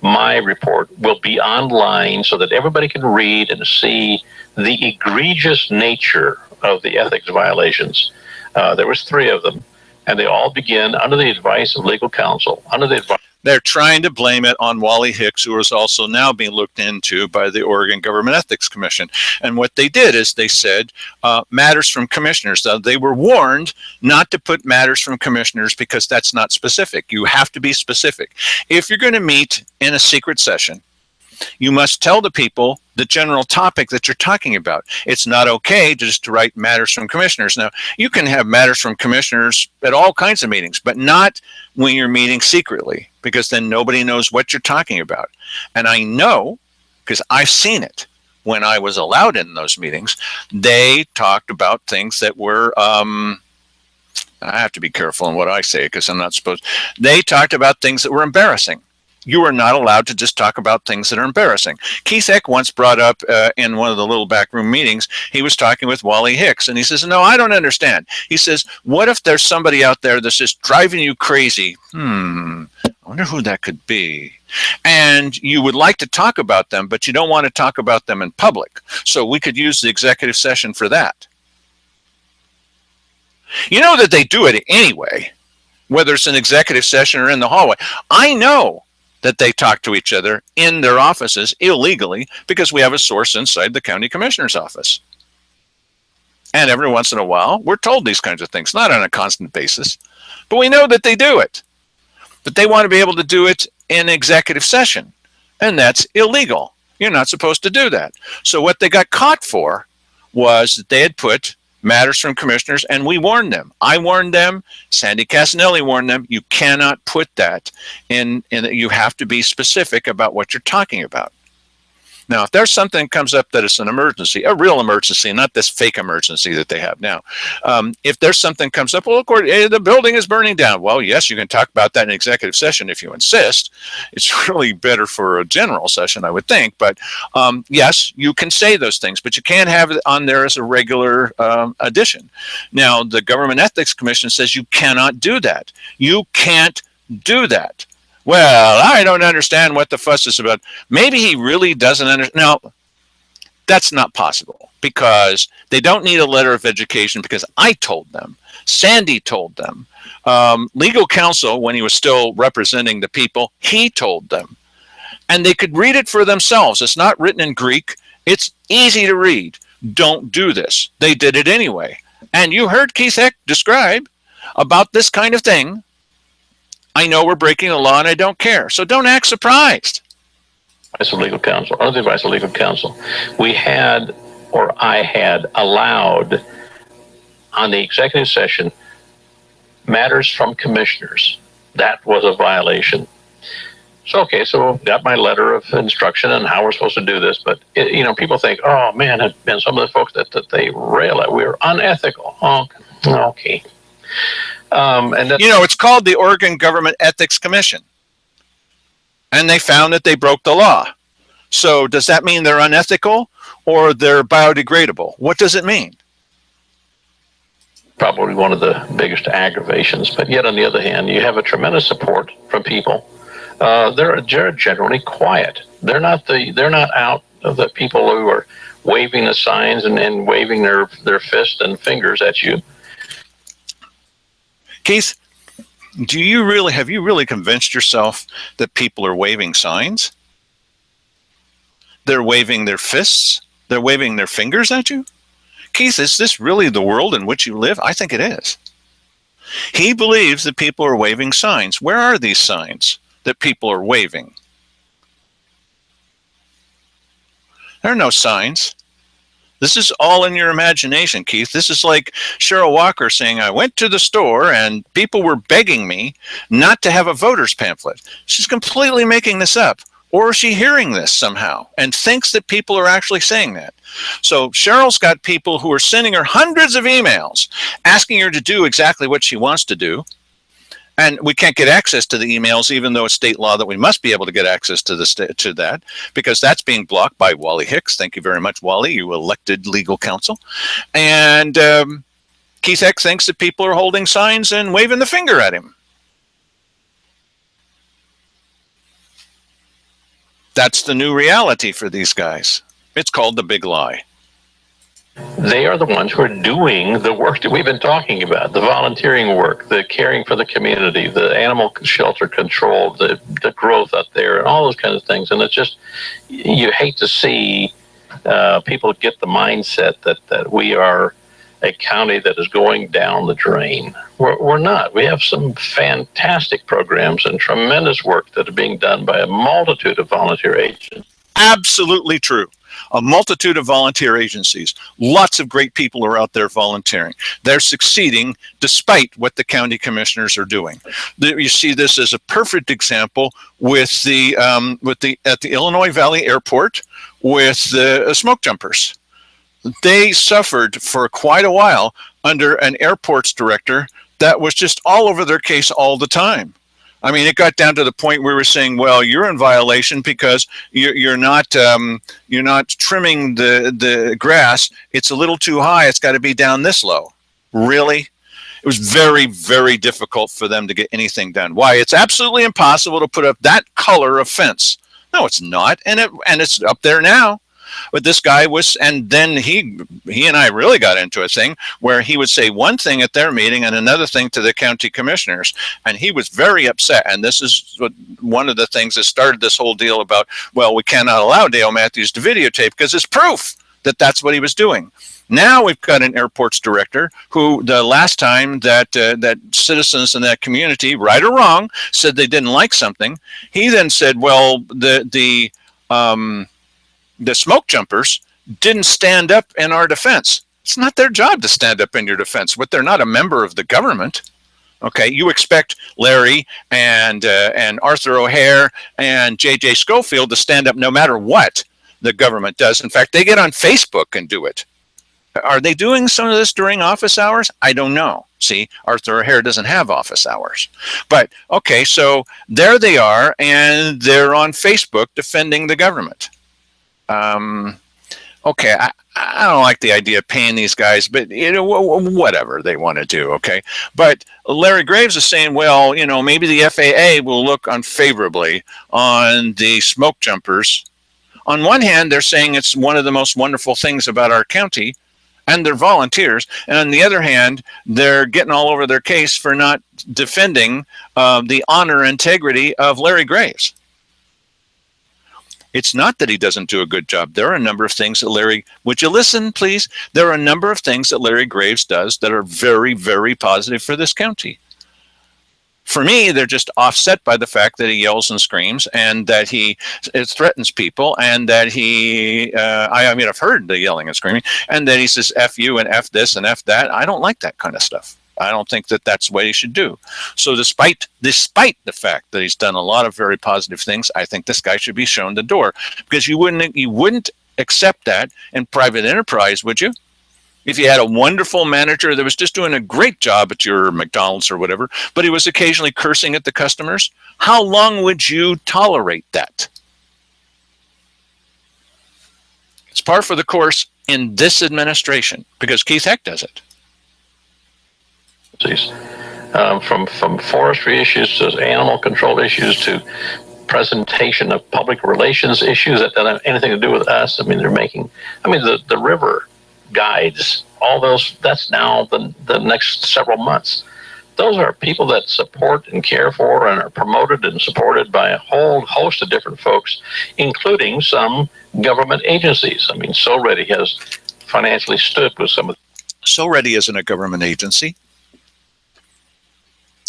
my report, will be online so that everybody can read and see the egregious nature of the ethics violations. There was 3 of them, and they all begin under the advice of legal counsel, under the advice. They're trying to blame it on Wally Hicks, who is also now being looked into by the Oregon Government Ethics Commission. And what they did is they said matters from commissioners. They were warned not to put matters from commissioners because that's not specific. You have to be specific. If you're going to meet in a secret session, you must tell the people the general topic that you're talking about. It's not okay just to write matters from commissioners. Now, you can have matters from commissioners at all kinds of meetings, but not when you're meeting secretly, because then nobody knows what you're talking about. And I know, because I've seen it, when I was allowed in those meetings, they talked about things that were, I have to be careful in what I say because I'm not supposed, they talked about things that were embarrassing. You are not allowed to just talk about things that are embarrassing. Keith Heck once brought up in one of the little backroom meetings, he was talking with Wally Hicks, and he says, no, I don't understand. He says, what if there's somebody out there that's just driving you crazy? I wonder who that could be. And you would like to talk about them, but you don't want to talk about them in public. So we could use the executive session for that. You know that they do it anyway, whether it's an executive session or in the hallway. I know that they talk to each other in their offices illegally because we have a source inside the county commissioner's office. And every once in a while, we're told these kinds of things, not on a constant basis, but we know that they do it. But they want to be able to do it in executive session, and that's illegal. You're not supposed to do that. So what they got caught for was that they had put matters from commissioners, and we warned them. I warned them. Sandy Casanelli warned them. You cannot put that in. You have to be specific about what you're talking about. Now, if there's something that comes up that is an emergency, a real emergency, not this fake emergency that they have now. If there's something comes up, well, of course, the building is burning down. Well, yes, you can talk about that in executive session if you insist. It's really better for a general session, I would think. But yes, you can say those things, but you can't have it on there as a regular addition. Now, the Government Ethics Commission says you cannot do that. You can't do that. Well, I don't understand what the fuss is about. Maybe he really doesn't understand. No, that's not possible because they don't need a letter of education because I told them. Sandy told them. Legal counsel, when he was still representing the people, he told them. And they could read it for themselves. It's not written in Greek. It's easy to read. Don't do this. They did it anyway. And you heard Keith Heck describe about this kind of thing. I know we're breaking the law and I don't care. So don't act surprised. Advice of legal counsel, under the advice of legal counsel, we had, or I had allowed on the executive session matters from commissioners. That was a violation. So, okay, so got my letter of instruction on how we're supposed to do this. But, people think, oh, man, and some of the folks that they rail at, we're unethical. Oh, okay. And it's called the Oregon Government Ethics Commission. And they found that they broke the law. So does that mean they're unethical or they're biodegradable? What does it mean? Probably one of the biggest aggravations. But yet, on the other hand, you have a tremendous support from people. They're generally quiet. They're not out of the people who are waving the signs and waving their fists and fingers at you. Keith, have you really convinced yourself that people are waving signs? They're waving their fists? They're waving their fingers at you? Keith, is this really the world in which you live? I think it is. He believes that people are waving signs. Where are these signs that people are waving? There are no signs. This is all in your imagination, Keith. This is like Cheryl Walker saying, I went to the store and people were begging me not to have a voter's pamphlet. She's completely making this up. Or is she hearing this somehow and thinks that people are actually saying that? So Cheryl's got people who are sending her hundreds of emails asking her to do exactly what she wants to do. And we can't get access to the emails, even though it's state law that we must be able to get access to that, because that's being blocked by Wally Hicks. Thank you very much, Wally. You elected legal counsel. And Keith Heck thinks that people are holding signs and waving the finger at him. That's the new reality for these guys. It's called the big lie. They are the ones who are doing the work that we've been talking about, the volunteering work, the caring for the community, the animal shelter control, the growth out there, and all those kinds of things. And it's just, you hate to see people get the mindset that we are a county that is going down the drain. We're not. We have some fantastic programs and tremendous work that are being done by a multitude of volunteer agents. Absolutely true. A multitude of volunteer agencies. Lots of great people are out there volunteering. They're succeeding despite what the county commissioners are doing. You see this as a perfect example at the Illinois Valley Airport with the smoke jumpers. They suffered for quite a while under an airports director that was just all over their case all the time. I mean, it got down to the point where we were saying, "Well, you're in violation because you're not trimming the grass. It's a little too high. It's got to be down this low." Really? It was very, very difficult for them to get anything done. Why? It's absolutely impossible to put up that color of fence. No, it's not, and it's up there now. But this guy was, and then he and I really got into a thing where he would say one thing at their meeting and another thing to the county commissioners, and he was very upset. And this is one of the things that started this whole deal about, well, we cannot allow Dale Matthews to videotape because it's proof that that's what he was doing. Now we've got an airports director who, the last time that that citizens in that community, right or wrong, said they didn't like something, he then said, well, the smoke jumpers didn't stand up in our defense. It's not their job to stand up in your defense, but they're not a member of the government. Okay, you expect Larry and Arthur O'Hare and J.J. Schofield to stand up no matter what the government does. In fact, they get on Facebook and do it. Are they doing some of this during office hours? I don't know. See, Arthur O'Hare doesn't have office hours. But, okay, so there they are, and they're on Facebook defending the government. Okay, I don't like the idea of paying these guys, but whatever they want to do, okay? But Larry Graves is saying, well, maybe the FAA will look unfavorably on the smoke jumpers. On one hand, they're saying it's one of the most wonderful things about our county, and they're volunteers. And on the other hand, they're getting all over their case for not defending the honor and integrity of Larry Graves. It's not that he doesn't do a good job. There are a number of things that Larry, would you listen, please? There are a number of things that Larry Graves does that are very, very positive for this county. For me, they're just offset by the fact that he yells and screams and that he threatens people and that I've heard the yelling and screaming, and that he says F you and F this and F that. I don't like that kind of stuff. I don't think that that's what he should do. So despite the fact that he's done a lot of very positive things, I think this guy should be shown the door, because you wouldn't accept that in private enterprise, would you? If you had a wonderful manager that was just doing a great job at your McDonald's or whatever, but he was occasionally cursing at the customers, how long would you tolerate that? It's par for the course in this administration because Keith Heck does it. From forestry issues to animal control issues to presentation of public relations issues that don't have anything to do with us. I mean, the river guides, all those, that's now the next several months. Those are people that support and care for and are promoted and supported by a whole host of different folks, including some government agencies. I mean, So Ready has financially stood with some of. So Ready isn't a government agency.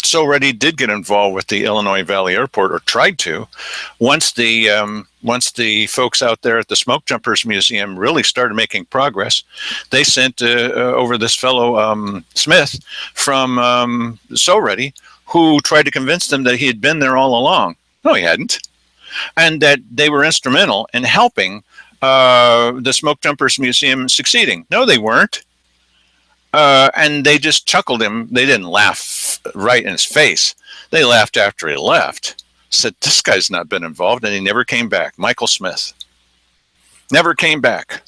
So Ready did get involved with the Illinois Valley Airport, or tried to. Once the folks out there at the Smoke Jumpers Museum really started making progress, they sent over this fellow Smith from So Ready, who tried to convince them that he had been there all along. No, he hadn't, and that they were instrumental in helping the Smoke Jumpers Museum succeeding. No, they weren't. And they just chuckled him. They didn't laugh right in his face. They laughed after he left. Said, this guy's not been involved, and he never came back. Michael Smith. Never came back.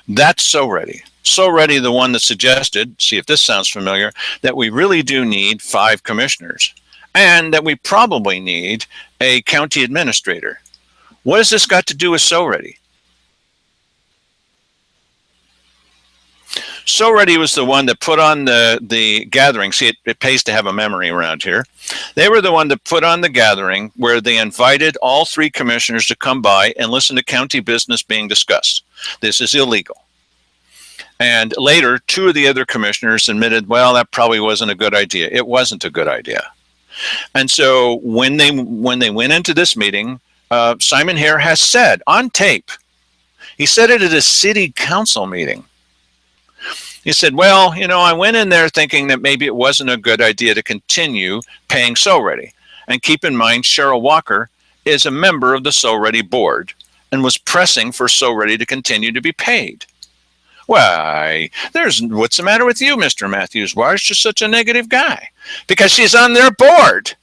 That's So Ready. So Ready, the one that suggested, see if this sounds familiar, that we really do need 5 commissioners, and that we probably need a county administrator. What has this got to do with So Ready? So Ready was the one that put on the gathering. See, it pays to have a memory around here. They were the one that put on the gathering where they invited all 3 commissioners to come by and listen to county business being discussed. This is illegal. And later, 2 of the other commissioners admitted, well, that probably wasn't a good idea. It wasn't a good idea. And so when they went into this meeting, Simon Hare has said on tape, he said it at a city council meeting. He said, well, I went in there thinking that maybe it wasn't a good idea to continue paying So Ready. And keep in mind, Cheryl Walker is a member of the So Ready board and was pressing for So Ready to continue to be paid. Why, what's the matter with you, Mr. Matthews? Why is she such a negative guy? Because she's on their board.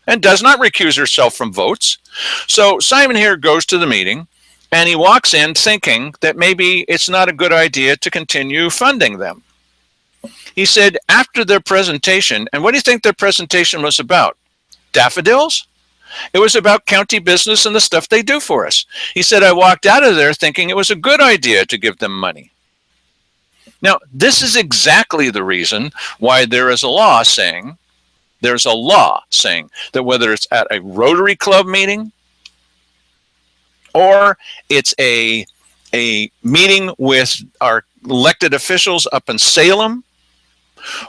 and does not recuse herself from votes. So Simon here goes to the meeting, and he walks in thinking that maybe it's not a good idea to continue funding them. He said after their presentation, and what do you think their presentation was about? Daffodils? It was about county business and the stuff they do for us. He said, I walked out of there thinking it was a good idea to give them money. Now, this is exactly the reason why there is a law saying, that whether it's at a Rotary Club meeting or it's a meeting with our elected officials up in Salem,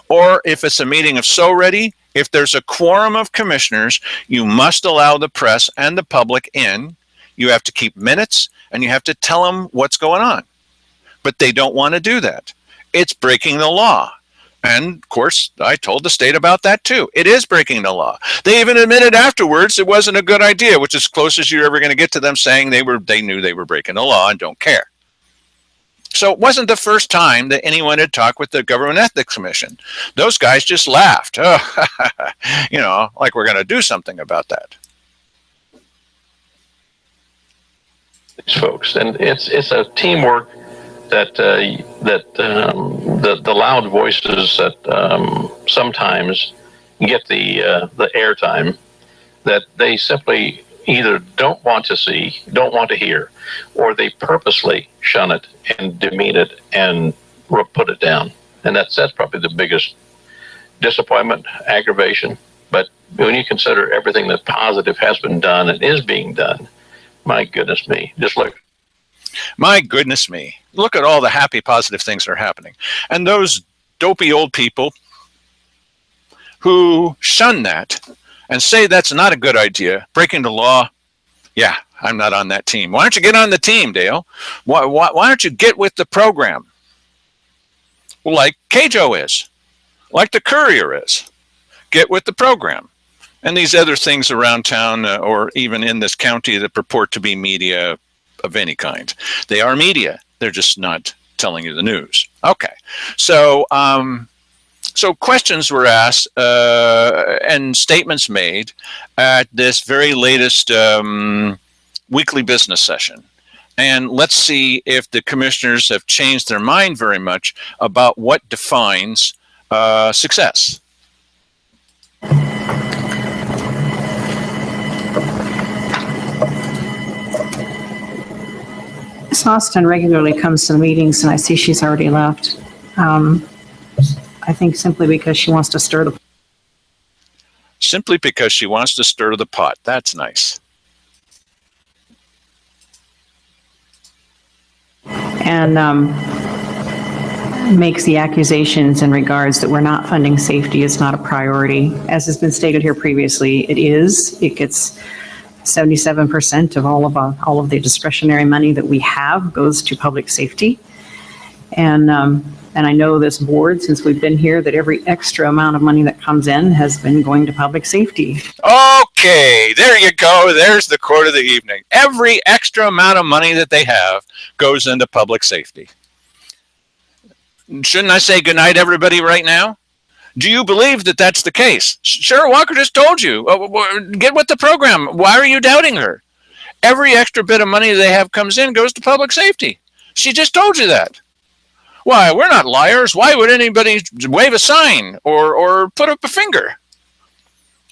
or if it's a meeting of So Ready, if there's a quorum of commissioners, you must allow the press and the public in. You have to keep minutes and you have to tell them what's going on. But they don't want to do that. It's breaking the law. And of course, I told the state about that too. It is breaking the law. They even admitted afterwards it wasn't a good idea, which is as close as you're ever going to get to them saying they knew they were breaking the law and don't care. So it wasn't the first time that anyone had talked with the Government Ethics Commission. Those guys just laughed. Oh, like we're going to do something about that. These folks, and it's a teamwork that the loud voices that sometimes get the airtime, that they simply either don't want to see, don't want to hear, or they purposely shun it and demean it and put it down. And that's probably the biggest disappointment, aggravation. But when you consider everything that positive has been done and is being done, my goodness me, just look. My goodness me, look at all the happy, positive things that are happening. And those dopey old people who shun that and say that's not a good idea, breaking the law, yeah, I'm not on that team. Why don't you get on the team, Dale? Why don't you get with the program? Well, like Cajo is, like the Courier is. Get with the program. And these other things around town or even in this county that purport to be media of any kind. They are media. They're just not telling you the news. Okay. So questions were asked and statements made at this very latest weekly business session. And let's see if the commissioners have changed their mind very much about what defines success. Ms. Austin regularly comes to the meetings, and I see she's already left. I think simply because she wants to stir the pot. Simply because she wants to stir the pot. That's nice. And makes the accusations in regards that we're not funding safety is not a priority. As has been stated here previously, it is. It gets 77% of all of the discretionary money that we have goes to public safety. And I know this board, since we've been here, that every extra amount of money that comes in has been going to public safety. Okay, there you go. There's the quote of the evening. Every extra amount of money that they have goes into public safety. Shouldn't I say goodnight, everybody, right now? Do you believe that that's the case? Cheryl Walker just told you. Get with the program. Why are you doubting her? Every extra bit of money they have comes in goes to public safety. She just told you that. Why, we're not liars. Why would anybody wave a sign or put up a finger?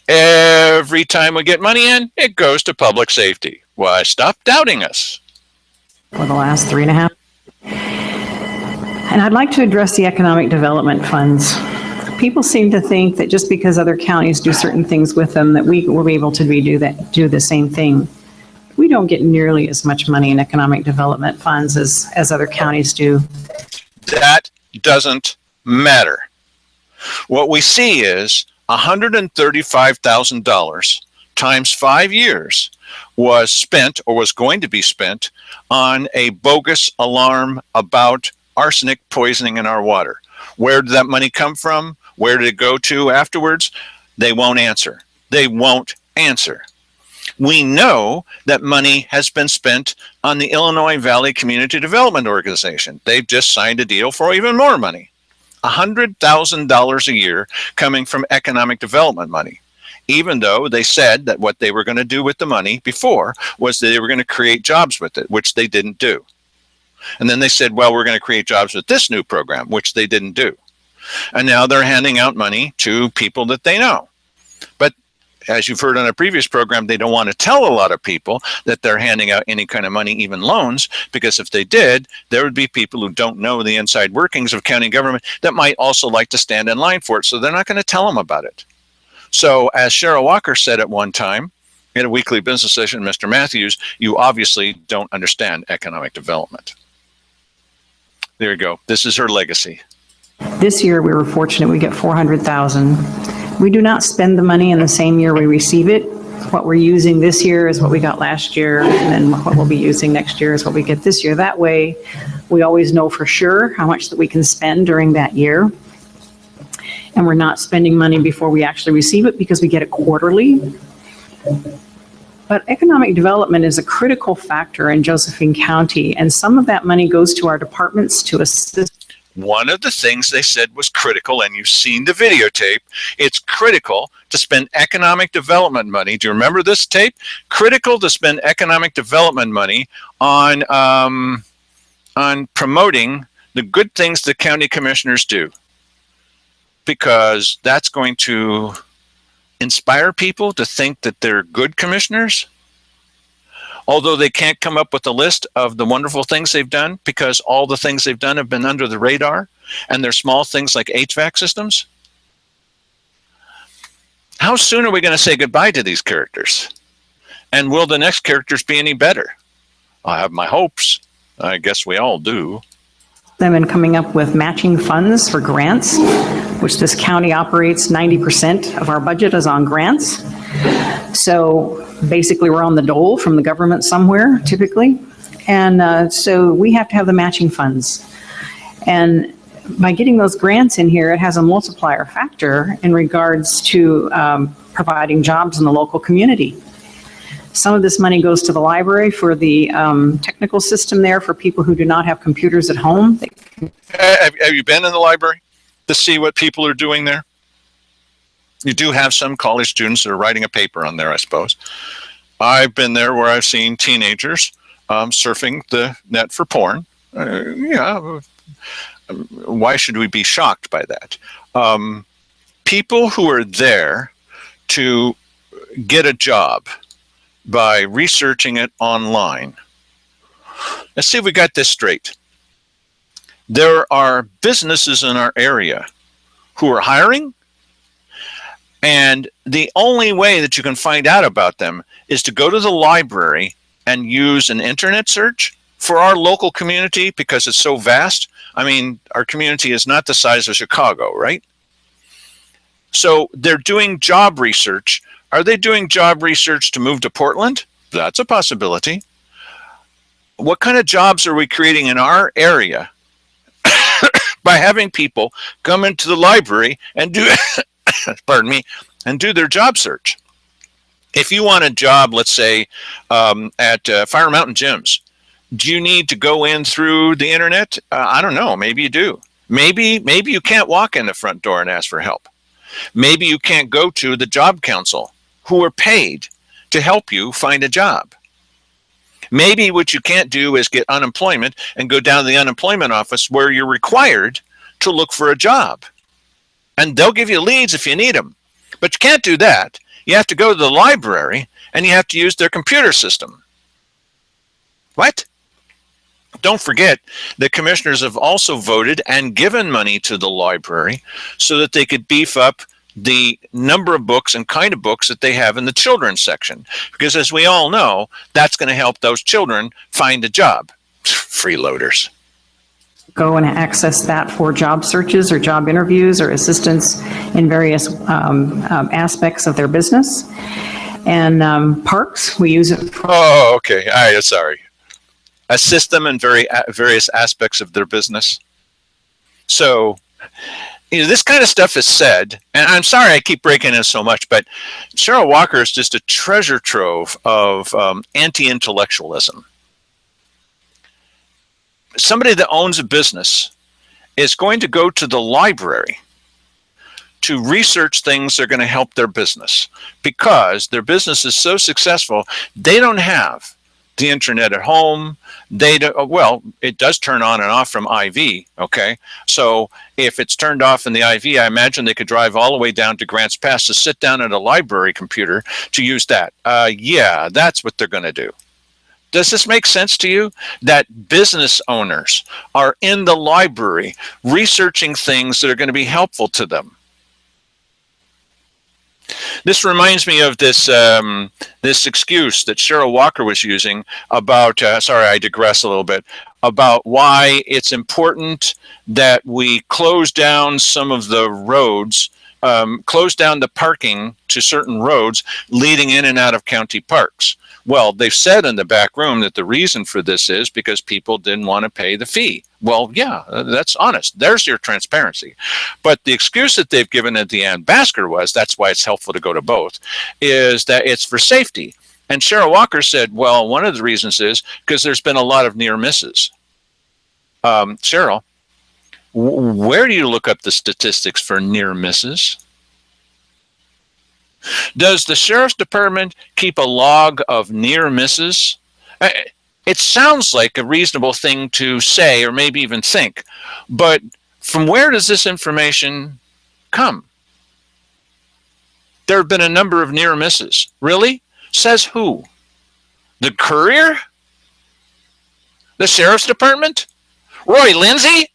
Every time we get money in, it goes to public safety. Why, stop doubting us. For the last 3.5. And I'd like to address the economic development funds. People seem to think that just because other counties do certain things with them, that we will be able to do the same thing. We don't get nearly as much money in economic development funds as other counties do. That doesn't matter. What we see is $135,000 times 5 years was spent or was going to be spent on a bogus alarm about arsenic poisoning in our water. Where did that money come from? Where did it go to afterwards? They won't answer. They won't answer. We know that money has been spent on the Illinois Valley Community Development Organization. They've just signed a deal for even more money. $100,000 a year coming from economic development money. even though they said that what they were going to do with the money before was that they were going to create jobs with it, which they didn't do. And then they said, well, we're going to create jobs with this new program, which they didn't do. And now they're handing out money to people that they know. But as you've heard on a previous program, they don't want to tell a lot of people that they're handing out any kind of money, even loans, because if they did, there would be people who don't know the inside workings of county government that might also like to stand in line for it. So they're not going to tell them about it. So as Cheryl Walker said at one time in a weekly business session, Mr. Matthews, you obviously don't understand economic development. There you go. This is her legacy. This year, we were fortunate we get 400,000. We do not spend the money in the same year we receive it. What we're using this year is what we got last year, and then what we'll be using next year is what we get this year. That way, we always know for sure how much that we can spend during that year. And we're not spending money before we actually receive it because we get it quarterly. But economic development is a critical factor in Josephine County, and some of that money goes to our departments to assist. One of the things they said was critical, and you've seen the videotape, it's critical to spend economic development money. Do you remember this tape? Critical to spend economic development money on promoting the good things the county commissioners do, because that's going to inspire people to think that they're good commissioners. Although they can't come up with a list of the wonderful things they've done because all the things they've done have been under the radar and they're small things like HVAC systems. How soon are we going to say goodbye to these characters? And will the next characters be any better? I have my hopes. I guess we all do. Them and coming up with matching funds for grants, which this county operates 90% of our budget is on grants. So basically we're on the dole from the government somewhere typically. And so we have to have the matching funds. And by getting those grants in here, it has a multiplier factor in regards to providing jobs in the local community. Some of this money goes to the library for the technical system there for people who do not have computers at home. Have you been in the library to see what people are doing there? You do have some college students that are writing a paper on there, I suppose. I've been there where I've seen teenagers surfing the net for porn. Yeah, why should we be shocked by that? People who are there to get a job by researching it online. Let's see if we got this straight. There are businesses in our area who are hiring, and the only way that you can find out about them is to go to the library and use an internet search for our local community because it's so vast. I mean, our community is not the size of Chicago, right? So they're doing job research. Are they doing job research to move to Portland? That's a possibility. What kind of jobs are we creating in our area by having people come into the library and do, pardon me, and do their job search? If you want a job, let's say at Fire Mountain Gyms, do you need to go in through the internet? I don't know. Maybe you do. Maybe you can't walk in the front door and ask for help. Maybe you can't go to the job council who are paid to help you find a job. Maybe what you can't do is get unemployment and go down to the unemployment office where you're required to look for a job. And they'll give you leads if you need them. But you can't do that. You have to go to the library and you have to use their computer system. What? Don't forget, the commissioners have also voted and given money to the library so that they could beef up the number of books and kind of books that they have in the children's section. Because as we all know, that's going to help those children find a job. Freeloaders. Go and access that for job searches or job interviews or assistance in various aspects of their business. And parks, we use it for... Oh, okay. All right, sorry. Assist them in various aspects of their business. So, you know, this kind of stuff is said, and I'm sorry I keep breaking in so much, but Cheryl Walker is just a treasure trove of anti-intellectualism. Somebody that owns a business is going to go to the library to research things that are going to help their business, because their business is so successful, they don't have the internet at home. They don't, well, it does turn on and off from IV, okay? So if it's turned off in the IV, I imagine they could drive all the way down to Grants Pass to sit down at a library computer to use that. Yeah, that's what they're going to do. Does this make sense to you? That business owners are in the library researching things that are going to be helpful to them. This reminds me of this this excuse that Cheryl Walker was using about, sorry, I digress a little bit, about why it's important that we close down some of the roads, close down the parking to certain roads leading in and out of county parks. Well, they've said in the back room that the reason for this is because people didn't want to pay the fee. Well, yeah, that's honest. There's your transparency. But the excuse that they've given at the Ann-Basker was, that's why it's helpful to go to both, is that it's for safety. And Cheryl Walker said, well, one of the reasons is because there's been a lot of near misses. Cheryl, where do you look up the statistics for near misses? Does the Sheriff's Department keep a log of near misses? It sounds like a reasonable thing to say, or maybe even think, but from where does this information come? There have been a number of near misses. Really? Says who? The Courier? The Sheriff's Department? Roy Lindsay?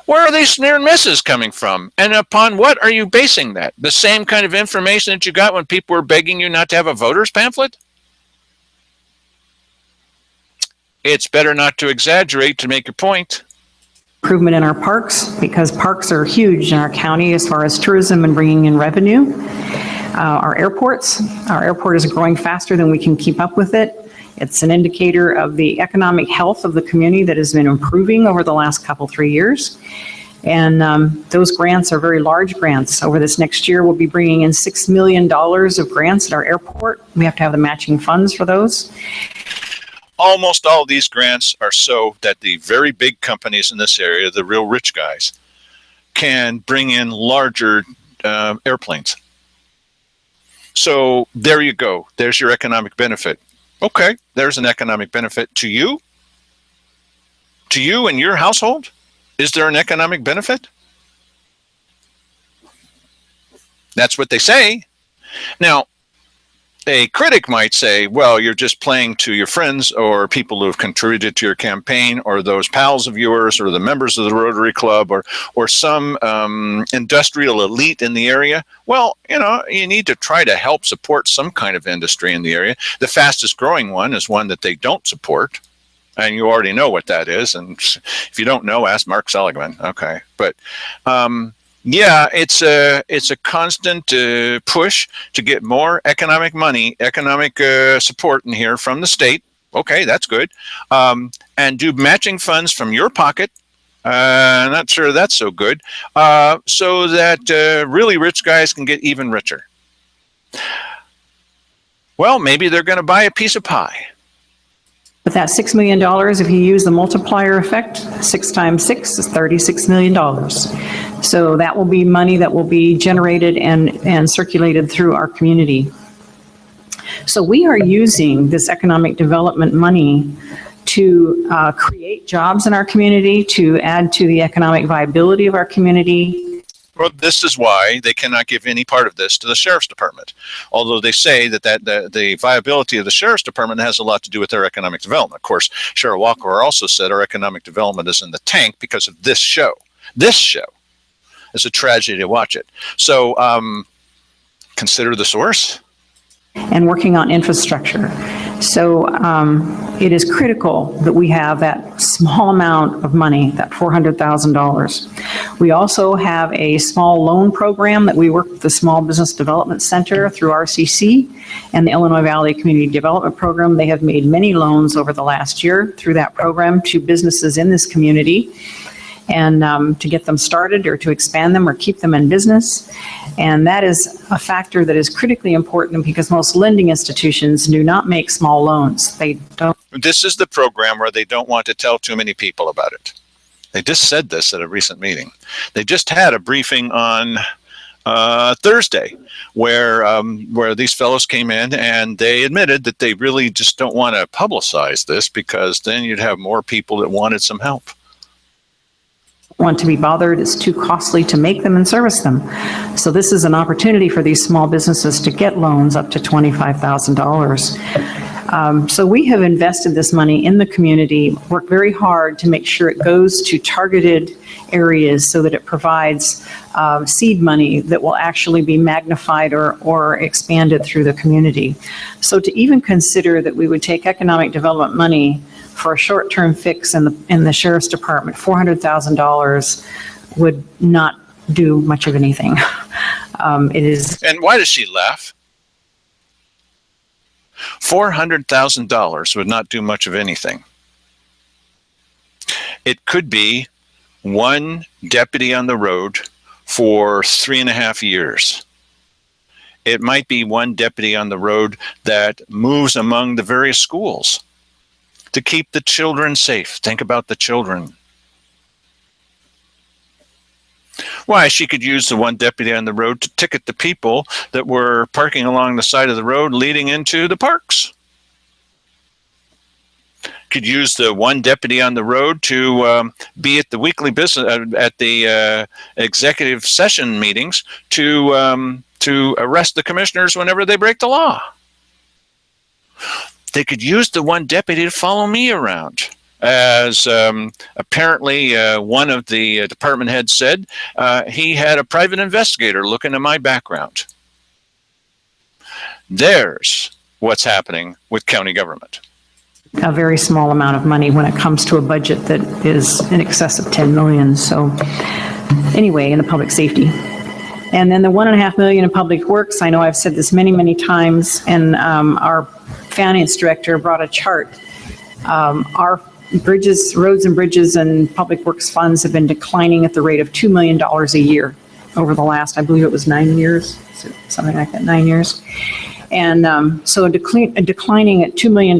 Where are these near misses coming from? And upon what are you basing that? The same kind of information that you got when people were begging you not to have a voter's pamphlet? It's better not to exaggerate to make your point. Improvement in our parks, because parks are huge in our county as far as tourism and bringing in revenue. Our airport is growing faster than we can keep up with it. It's an indicator of the economic health of the community that has been improving over the last couple, 3 years. And those grants are very large grants. Over this next year, we'll be bringing in $6 million of grants at our airport. We have to have the matching funds for those. Almost all of these grants are so that the very big companies in this area, the real rich guys, can bring in larger airplanes. So there you go. There's your economic benefit. Okay, there's an economic benefit to you. To you and your household? Is there an economic benefit? That's what they say. Now, a critic might say, well, you're just playing to your friends or people who have contributed to your campaign, or those pals of yours, or the members of the Rotary Club, or some industrial elite in the area. Well, you know, you need to try to help support some kind of industry in the area. The fastest growing one is one that they don't support. And you already know what that is. And if you don't know, ask Mark Seligman. Okay. But yeah, it's a constant push to get more economic money, economic support in here from the state. Okay, that's good. And do matching funds from your pocket. I'm not sure that's so good. So that really rich guys can get even richer. Well, maybe they're going to buy a piece of pie. With that $6 million, if you use the multiplier effect, 6 times 6 is $36 million. So that will be money that will be generated and circulated through our community. So we are using this economic development money to create jobs in our community, to add to the economic viability of our community. Well, this is why they cannot give any part of this to the Sheriff's Department. Although they say that the viability of the Sheriff's Department has a lot to do with their economic development. Of course, Cheryl Walker also said our economic development is in the tank because of this show. This show. It's a tragedy to watch it. So consider the source. And working on infrastructure. So it is critical that we have that small amount of money, that $400,000. We also have a small loan program that we work with the Small Business Development Center through RCC and the Illinois Valley Community Development Program. They have made many loans over the last year through that program to businesses in this community, and to get them started or to expand them or keep them in business. And that is a factor that is critically important because most lending institutions do not make small loans. They don't. This is the program where they don't want to tell too many people about it. They just said this at a recent meeting. They just had a briefing on Thursday where these fellows came in and they admitted that they really just don't want to publicize this because then you'd have more people that wanted some help. Want to be bothered. It's too costly to make them and service them. So this is an opportunity for these small businesses to get loans up to $25,000. So we have invested this money in the community, worked very hard to make sure it goes to targeted areas so that it provides seed money that will actually be magnified or expanded through the community. So to even consider that we would take economic development money for a short-term fix in the sheriff's department, $400,000 would not do much of anything. It is. And why does she laugh? $400,000 would not do much of anything. It could be one deputy on the road for 3.5 years. It might be one deputy on the road that moves among the various schools to keep the children safe. Think about the children. Why, she could use the one deputy on the road to ticket the people that were parking along the side of the road leading into the parks. Could use the one deputy on the road to be at the weekly business, at the executive session meetings to arrest the commissioners whenever they break the law. They could use the one deputy to follow me around. As apparently one of the department heads said, he had a private investigator looking at my background. There's what's happening with county government. A very small amount of money when it comes to a budget that is in excess of 10 million. So anyway, in the public safety. And then the $1.5 million in public works, I know I've said this many, many times, and our finance director brought a chart. Our bridges, roads and bridges and public works funds have been declining at the rate of $2 million a year over the last, I believe it was 9 years, something like that, 9 years. And so declining at $2 million,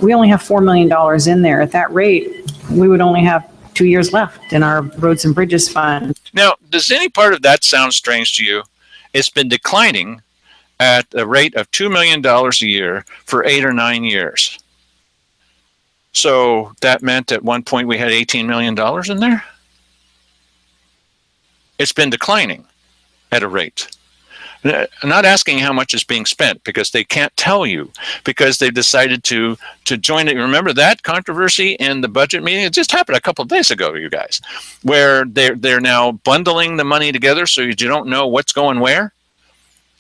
we only have $4 million in there. At that rate, we would only have 2 years left in our roads and bridges fund. Now, does any part of that sound strange to you? It's been declining at a rate of $2 million a year for 8 or 9 years. So that meant at one point we had $18 million in there. It's been declining at a rate. I'm not asking how much is being spent because they can't tell you because they've decided to join it. Remember that controversy in the budget meeting? It just happened a couple of days ago, you guys, where they're now bundling the money together so you don't know what's going where.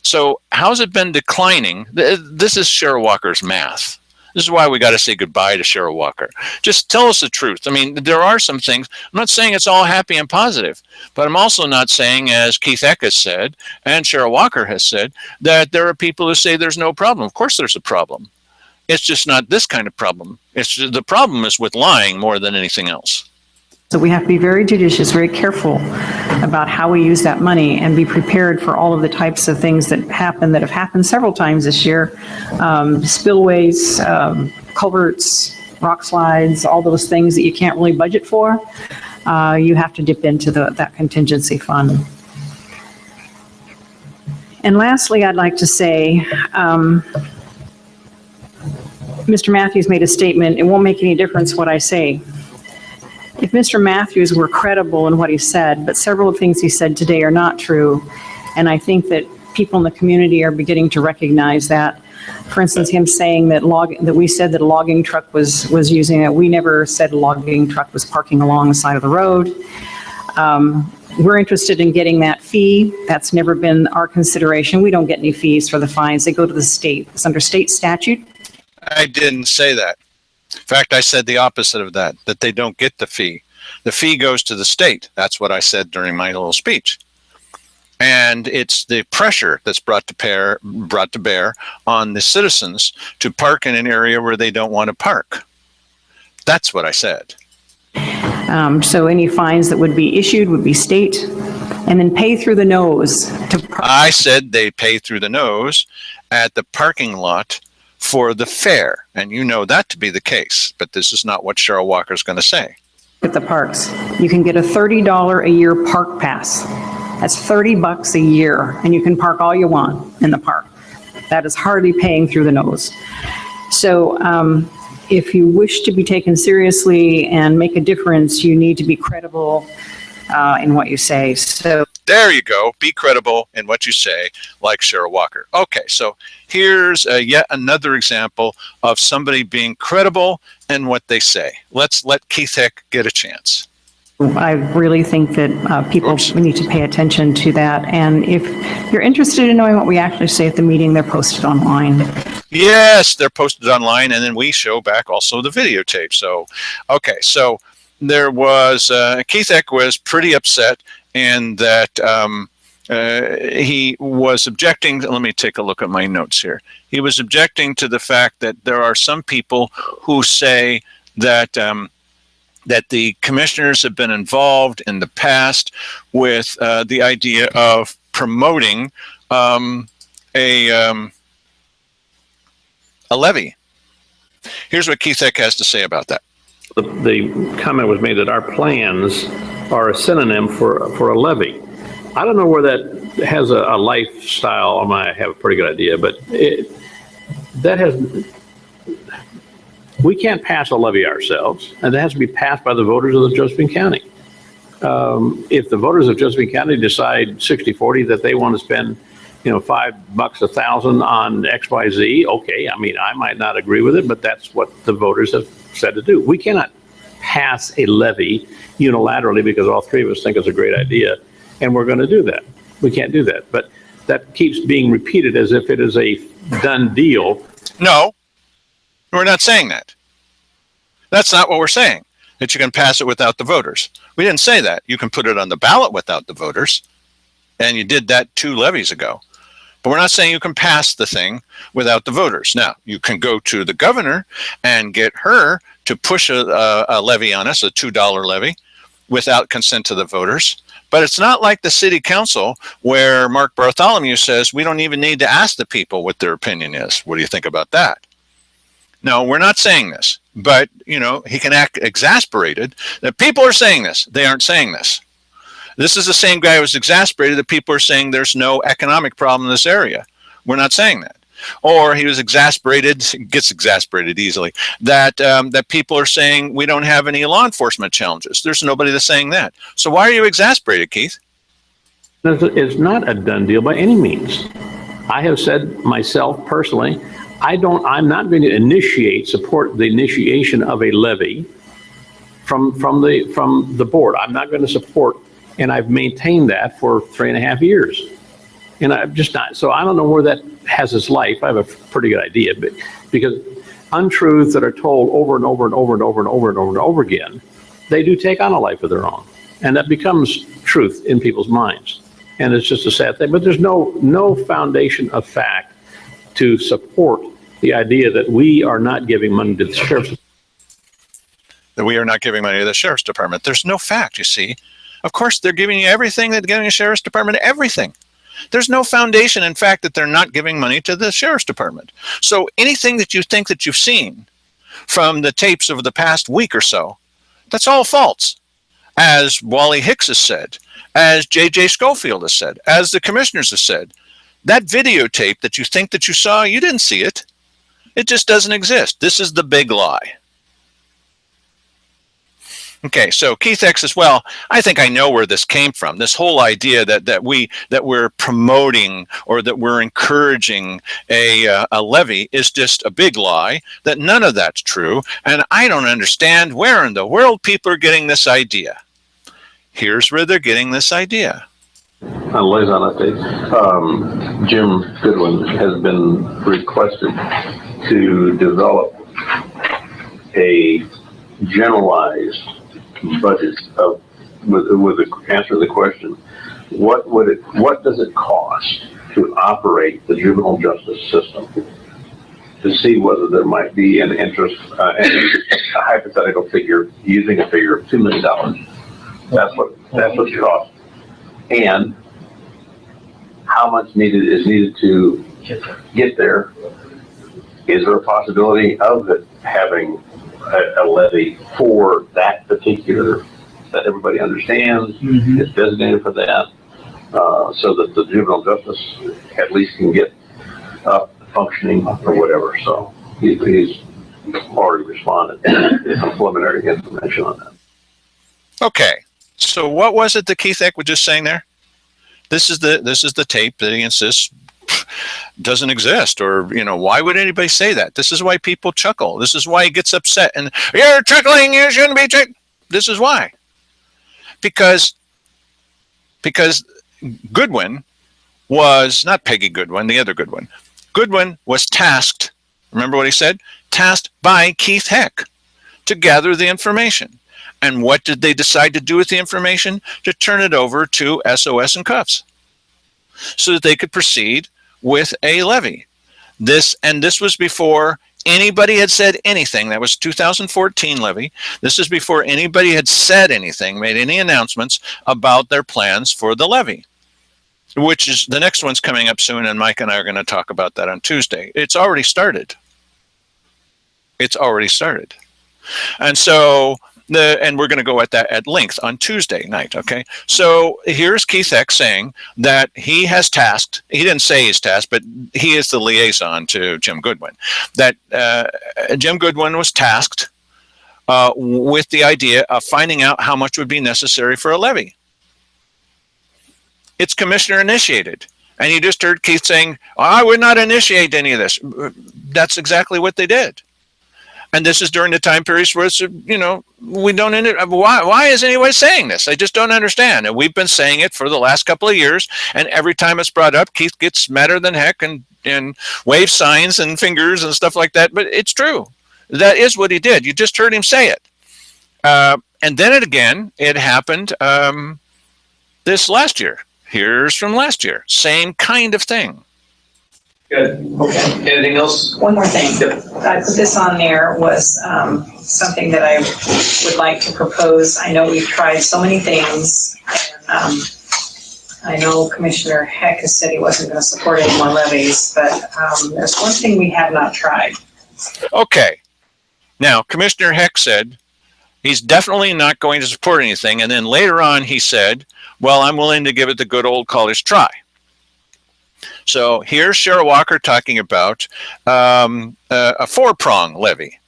So how's it been declining? This is Cheryl Walker's math. This is why we got to say goodbye to Cheryl Walker. Just tell us the truth. I mean, there are some things. I'm not saying it's all happy and positive, but I'm also not saying, as Keith Eck has said, and Cheryl Walker has said, that there are people who say there's no problem. Of course there's a problem. It's just not this kind of problem. The problem is with lying more than anything else. So we have to be very judicious, very careful about how we use that money and be prepared for all of the types of things that have happened several times this year. Spillways, culverts, rock slides, all those things that you can't really budget for. You have to dip into that contingency fund. And lastly, I'd like to say, Mr. Matthews made a statement, it won't make any difference what I say. If Mr. Matthews were credible in what he said, but several of the things he said today are not true, and I think that people in the community are beginning to recognize that. For instance, him saying that we said that a logging truck was using it. We never said a logging truck was parking along the side of the road. We're interested in getting that fee. That's never been our consideration. We don't get any fees for the fines. They go to the state. It's under state statute. I didn't say that. In fact, I said the opposite of that they don't get the fee. The fee goes to the state. That's what I said during my little speech. And it's the pressure that's brought to bear on the citizens to park in an area where they don't want to park. That's what I said. So any fines that would be issued would be state, and then pay through the nose. I said they pay through the nose at the parking lot for the fare, and you know that to be the case, but this is not what Cheryl Walker is going to say. at the parks. You can get a $30 a year park pass. That's $30 a year, and you can park all you want in the park. That is hardly paying through the nose. So if you wish to be taken seriously and make a difference, you need to be credible in what you say. So there you go. Be credible in what you say, like Cheryl Walker. Okay, so here's yet another example of somebody being credible in what they say. Let's let Keith Heck get a chance. I really think that people need to pay attention to that. And if you're interested in knowing what we actually say at the meeting, they're posted online. Yes, they're posted online, and then we show back also the videotape. So, okay, so there was, Keith Heck was pretty upset, and that he was objecting. Let me take a look at my notes here. He was objecting to the fact that there are some people who say that that the commissioners have been involved in the past with the idea of promoting a levy. Here's what Keith Heck has to say about that. The comment was made that our plans are a synonym for a levy. I don't know where that has a lifestyle. I might have a pretty good idea, but we can't pass a levy ourselves, and it has to be passed by the voters of Josephine County. If the voters of Josephine County decide 60-40 that they want to spend, $5 1,000 on XYZ, okay, I mean, I might not agree with it, but that's what the voters have said to do. We cannot pass a levy unilaterally because all three of us think it's a great idea, and we're going to do that. We can't do that. But that keeps being repeated as if it is a done deal. No, we're not saying that. That's not what we're saying, that you can pass it without the voters. We didn't say that. You can put it on the ballot without the voters, and you did that 2 levies ago. But we're not saying you can pass the thing without the voters. Now, you can go to the governor and get her to push a levy on us, a $2 levy, without consent to the voters. But it's not like the city council where Mark Bartholomew says we don't even need to ask the people what their opinion is. What do you think about that? No, we're not saying this. But, he can act exasperated that people are saying this. They aren't saying this. This is the same guy who was exasperated that people are saying there's no economic problem in this area. We're not saying that. Or he was exasperated, gets exasperated easily, that that people are saying we don't have any law enforcement challenges. There's nobody that's saying that. So why are you exasperated, Keith? It's not a done deal by any means. I have said myself personally, I'm not going to support the initiation of a levy from the board. I'm not going to support, and I've maintained that for 3.5 years. And I'm just not, so I don't know where that has its life. I have a pretty good idea, but because untruths that are told over and over and over and over and over and over and over again, they do take on a life of their own. And that becomes truth in people's minds. And it's just a sad thing, but there's no foundation of fact to support the idea that we are not giving money to the sheriff's department. That we are not giving money to the sheriff's department. There's no fact, you see. Of course, they're giving you everything. They're giving the sheriff's department everything. There's no foundation, in fact, that they're not giving money to the sheriff's department. So anything that you think that you've seen from the tapes over the past week or so, that's all false. As Wally Hicks has said, as J.J. Schofield has said, as the commissioners have said, that videotape that you think that you saw, you didn't see it. It just doesn't exist. This is the big lie. Okay, so Keith Heck says, well, I think I know where this came from. This whole idea that we're promoting or that we're encouraging a levy is just a big lie, that none of that's true. And I don't understand where in the world people are getting this idea. Here's where they're getting this idea. Liaison update. Jim Goodwin has been requested to develop a generalized budget with the answer to the question, what does it cost to operate the juvenile justice system, to see whether there might be an interest, a hypothetical figure, using a figure of $2 million. That's what it costs. And how much is needed to get there? Is there a possibility of it having a levy for that particular, that everybody understands, it's designated for that, so that the juvenile justice at least can get up functioning or whatever. So he's already responded with some preliminary information on that. Okay, so what was it that Keith Eck was just saying there? This is the tape that he insists doesn't exist, or why would anybody say that? This is why people chuckle. This is why he gets upset. And you're chuckling. You shouldn't be chuckling. This is why. Because Goodwin was not Peggy Goodwin, the other Goodwin. Goodwin was tasked. Remember what he said? Tasked by Keith Heck to gather the information. And what did they decide to do with the information? To turn it over to SOS and Cuffs so that they could proceed with a levy. This was before anybody had said anything. That was 2014 levy. This is before anybody had said anything, made any announcements about their plans for the levy, which is the next one's coming up soon, and Mike and I are going to talk about that on Tuesday. It's already started. And so and we're going to go at that at length on Tuesday night. Okay. So here's Keith Eck saying that he has tasked, he didn't say he's tasked, but he is the liaison to Jim Goodwin, that Jim Goodwin was tasked with the idea of finding out how much would be necessary for a levy. It's commissioner initiated. And you just heard Keith saying, I would not initiate any of this. That's exactly what they did. And this is during the time periods where it's, we don't, why is anyone saying this? I just don't understand. And we've been saying it for the last couple of years. And every time it's brought up, Keith gets madder than heck and waves signs and fingers and stuff like that. But it's true. That is what he did. You just heard him say it. And then it happened this last year. Here's from last year. Same kind of thing. Good. Okay. Anything else? One more thing. I put this on there was something that I would like to propose. I know we've tried so many things. I know Commissioner Heck has said he wasn't going to support any more levies, but there's one thing we have not tried. Okay. Now, Commissioner Heck said he's definitely not going to support anything. And then later on, he said, well, I'm willing to give it the good old college try. So here's Cheryl Walker talking about a four-prong levy.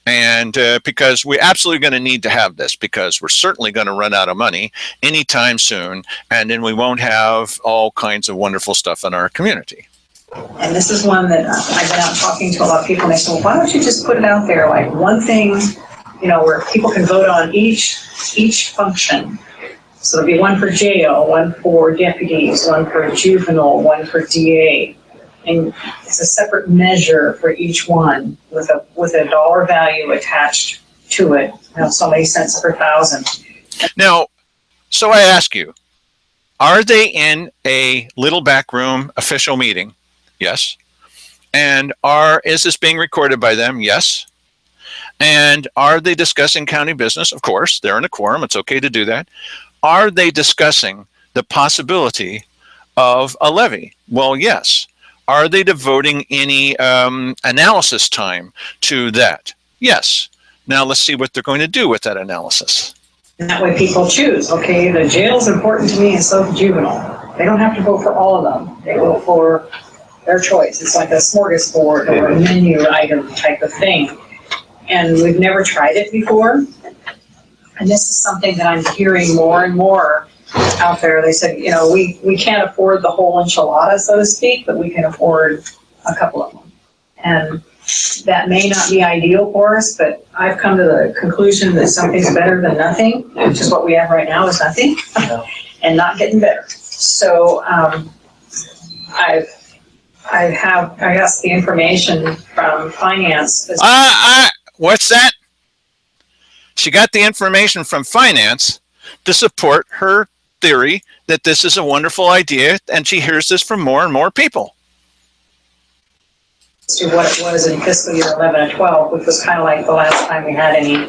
And because we're absolutely going to need to have this, because we're certainly going to run out of money anytime soon. And then we won't have all kinds of wonderful stuff in our community. And this is one that I've been out talking to a lot of people, and they say, well, why don't you just put it out there, like one thing, where people can vote on each function. So there'll be one for jail, one for deputies, one for juvenile, one for DA. And it's a separate measure for each one with a dollar value attached to it. So many cents per thousand. Now, so I ask you, are they in a little back room official meeting? Yes. And is this being recorded by them? Yes. And are they discussing county business? Of course, they're in a quorum. It's okay to do that. Are they discussing the possibility of a levy? Well, yes. Are they devoting any analysis time to that? Yes. Now let's see what they're going to do with that analysis. And that way people choose, okay, the jail's important to me and so is juvenile. They don't have to vote for all of them. They vote for their choice. It's like a smorgasbord or a menu item type of thing. And we've never tried it before. And this is something that I'm hearing more and more out there. They said, we can't afford the whole enchilada, so to speak, but we can afford a couple of them. And that may not be ideal for us, but I've come to the conclusion that something's better than nothing, which is what we have right now is nothing, and not getting better. So I asked the information from finance. What's that? She got the information from finance to support her theory that this is a wonderful idea, and she hears this from more and more people. to what it was in fiscal year 11 and 12, which was kind of like the last time we had any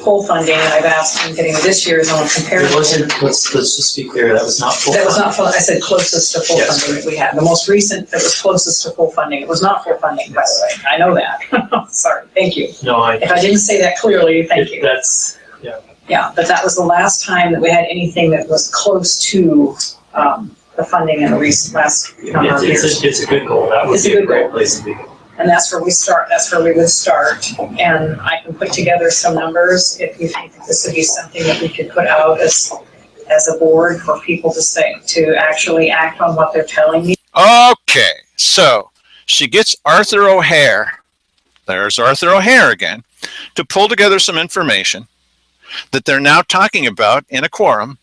full funding. And I've asked him getting this year's on comparison. It wasn't, let's just be clear, that was not full. That was not full, I said closest to full Yes. funding that we had. The most recent that was closest to full funding. It was not full funding, by the way. I know that. Sorry, thank you. No, If I didn't say that clearly, thank you. That's, Yeah, but that was the last time that we had anything that was close to the funding in the last number of years. it's a good goal. That would It's a be a good great goal. place to be. And that's where we start, that's where we would start. And I can put together some numbers if you think that this would be something that we could put out as a board for people to say, to actually act on what they're telling me. Okay, so she gets Arthur O'Hare, there's Arthur O'Hare again, to pull together some information that they're now talking about in a quorum,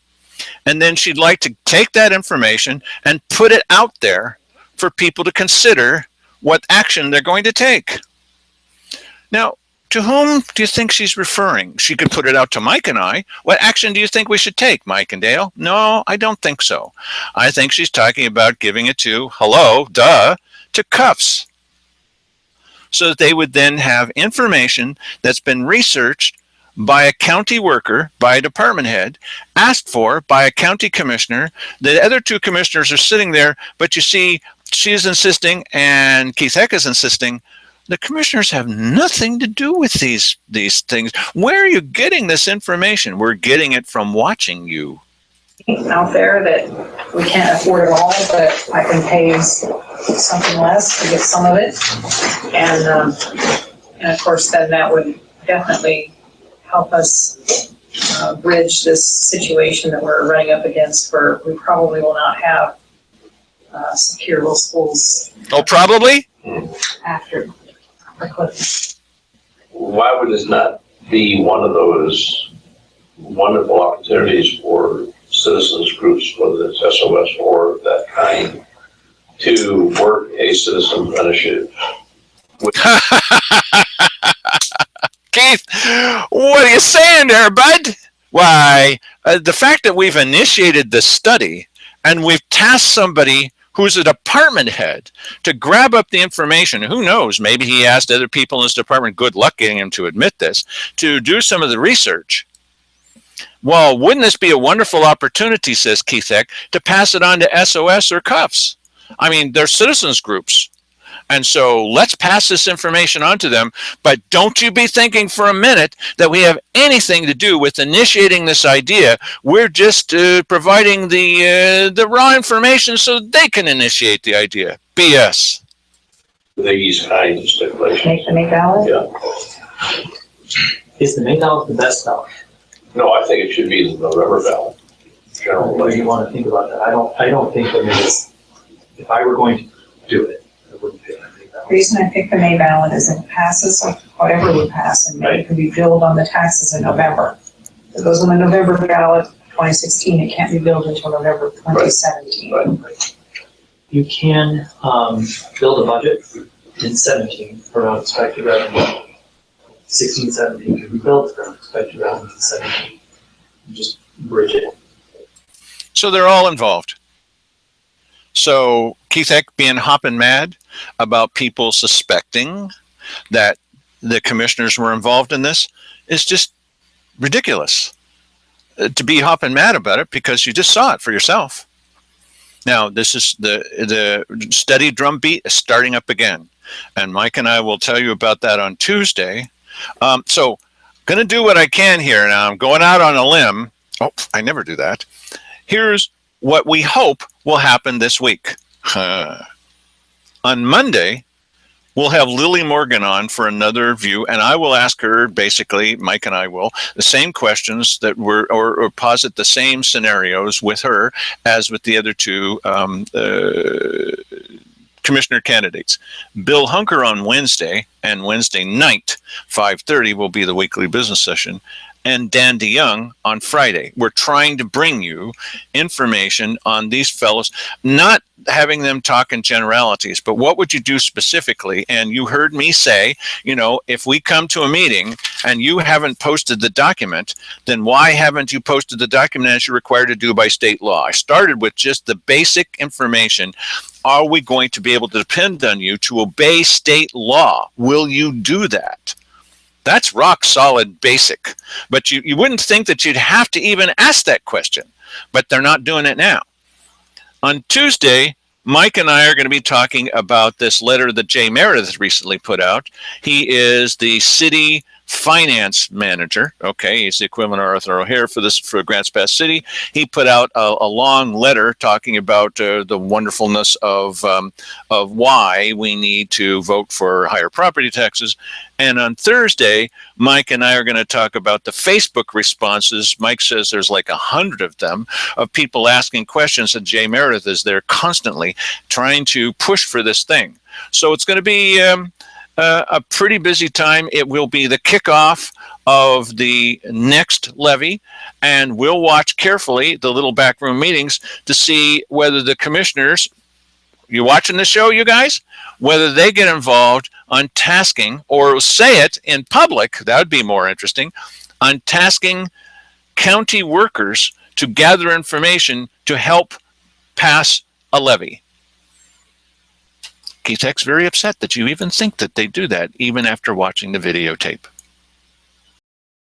and then she'd like to take that information and put it out there for people to consider what action they're going to take. Now, to whom do you think she's referring? She could put it out to Mike and I. What action do you think we should take, Mike and Dale? No, I don't think so. I think she's talking about giving it to, to Cuffs, so that they would then have information that's been researched by a county worker, by a department head, asked for by a county commissioner. The other two commissioners are sitting there, but you see, she's insisting and Keith Heck is insisting. The commissioners have nothing to do with these things. Where are you getting this information? We're getting it from watching you. Out there that we can't afford it all, but I can pay something less to get some of it. And of course, then that would definitely help us bridge this situation that we're running up against, where we probably will not have secure little schools Oh, probably? after the cliff. Why would this not be one of those wonderful opportunities for citizens groups, whether it's SOS or that kind, to work a citizen initiative? Keith, what are you saying there, bud? Why, the fact that we've initiated this study and we've tasked somebody who's a department head to grab up the information, who knows, maybe he asked other people in his department, good luck getting him to admit this, to do some of the research. Well, wouldn't this be a wonderful opportunity, says Keith Heck, to pass it on to SOS or Cuffs? I mean, they're citizens groups. And so let's pass this information on to them. But don't you be thinking for a minute that we have anything to do with initiating this idea. We're just providing the raw information so they can initiate the idea. BS. These kinds of stipulations. Make the May ballot? Yeah. Is the May ballot the best ballot? No, I think it should be the November ballot. General What do you election. want to think about that? I don't think that it is, if I were going to do it, I wouldn't pick the May The ballot. reason I picked the May ballot is it passes, whatever would pass, and May can be billed on the taxes in November. It goes on the November ballot, 2016, it can't be billed until November 2017. Right. You can build a budget in 17 for unexpected revenue. 16, 17 can be built for unexpected revenue in 17. You just bridge it. So they're all involved. So Keith Heck being hopping mad about people suspecting that the commissioners were involved in this is just ridiculous. To be hopping mad about it because you just saw it for yourself. Now, this is the steady drumbeat is starting up again. And Mike and I will tell you about that on Tuesday. So going to do what I can here. Now I'm going out on a limb. Oh, I never do that. Here's what we hope will happen this week. On Monday, we'll have Lily Morgan on for another view, and I will ask her, basically, Mike and I will, the same questions that were, or posit the same scenarios with her as with the other two commissioner candidates. Bill Hunker on Wednesday, and Wednesday night, 5:30 will be the weekly business session. and Dan DeYoung on Friday. We're trying to bring you information on these fellows, not having them talk in generalities, but what would you do specifically? And you heard me say, you know, if we come to a meeting and you haven't posted the document, then why haven't you posted the document as you're required to do by state law? I started with just the basic information. Are we going to be able to depend on you to obey state law? Will you do that? That's rock solid basic. But you wouldn't think that you'd have to even ask that question, but they're not doing it now. On Tuesday, Mike and I are going to be talking about this letter that Jay Meredith recently put out. He is the city finance manager. Okay, he's the equivalent of Arthur O'Hare for Grants Pass City. He put out a long letter talking about the wonderfulness of why we need to vote for higher property taxes. And on Thursday, Mike and I are going to talk about the Facebook responses. Mike says there's like 100 of them, of people asking questions, and Jay Meredith is there constantly trying to push for this thing. So it's going to be a pretty busy time. It will be the kickoff of the next levy, and we'll watch carefully the little backroom meetings to see whether the commissioners, you watching the show, you guys, whether they get involved on tasking, or say it in public, that would be more interesting, on tasking county workers to gather information to help pass a levy. Keith's very upset that you even think that they do that, even after watching the videotape.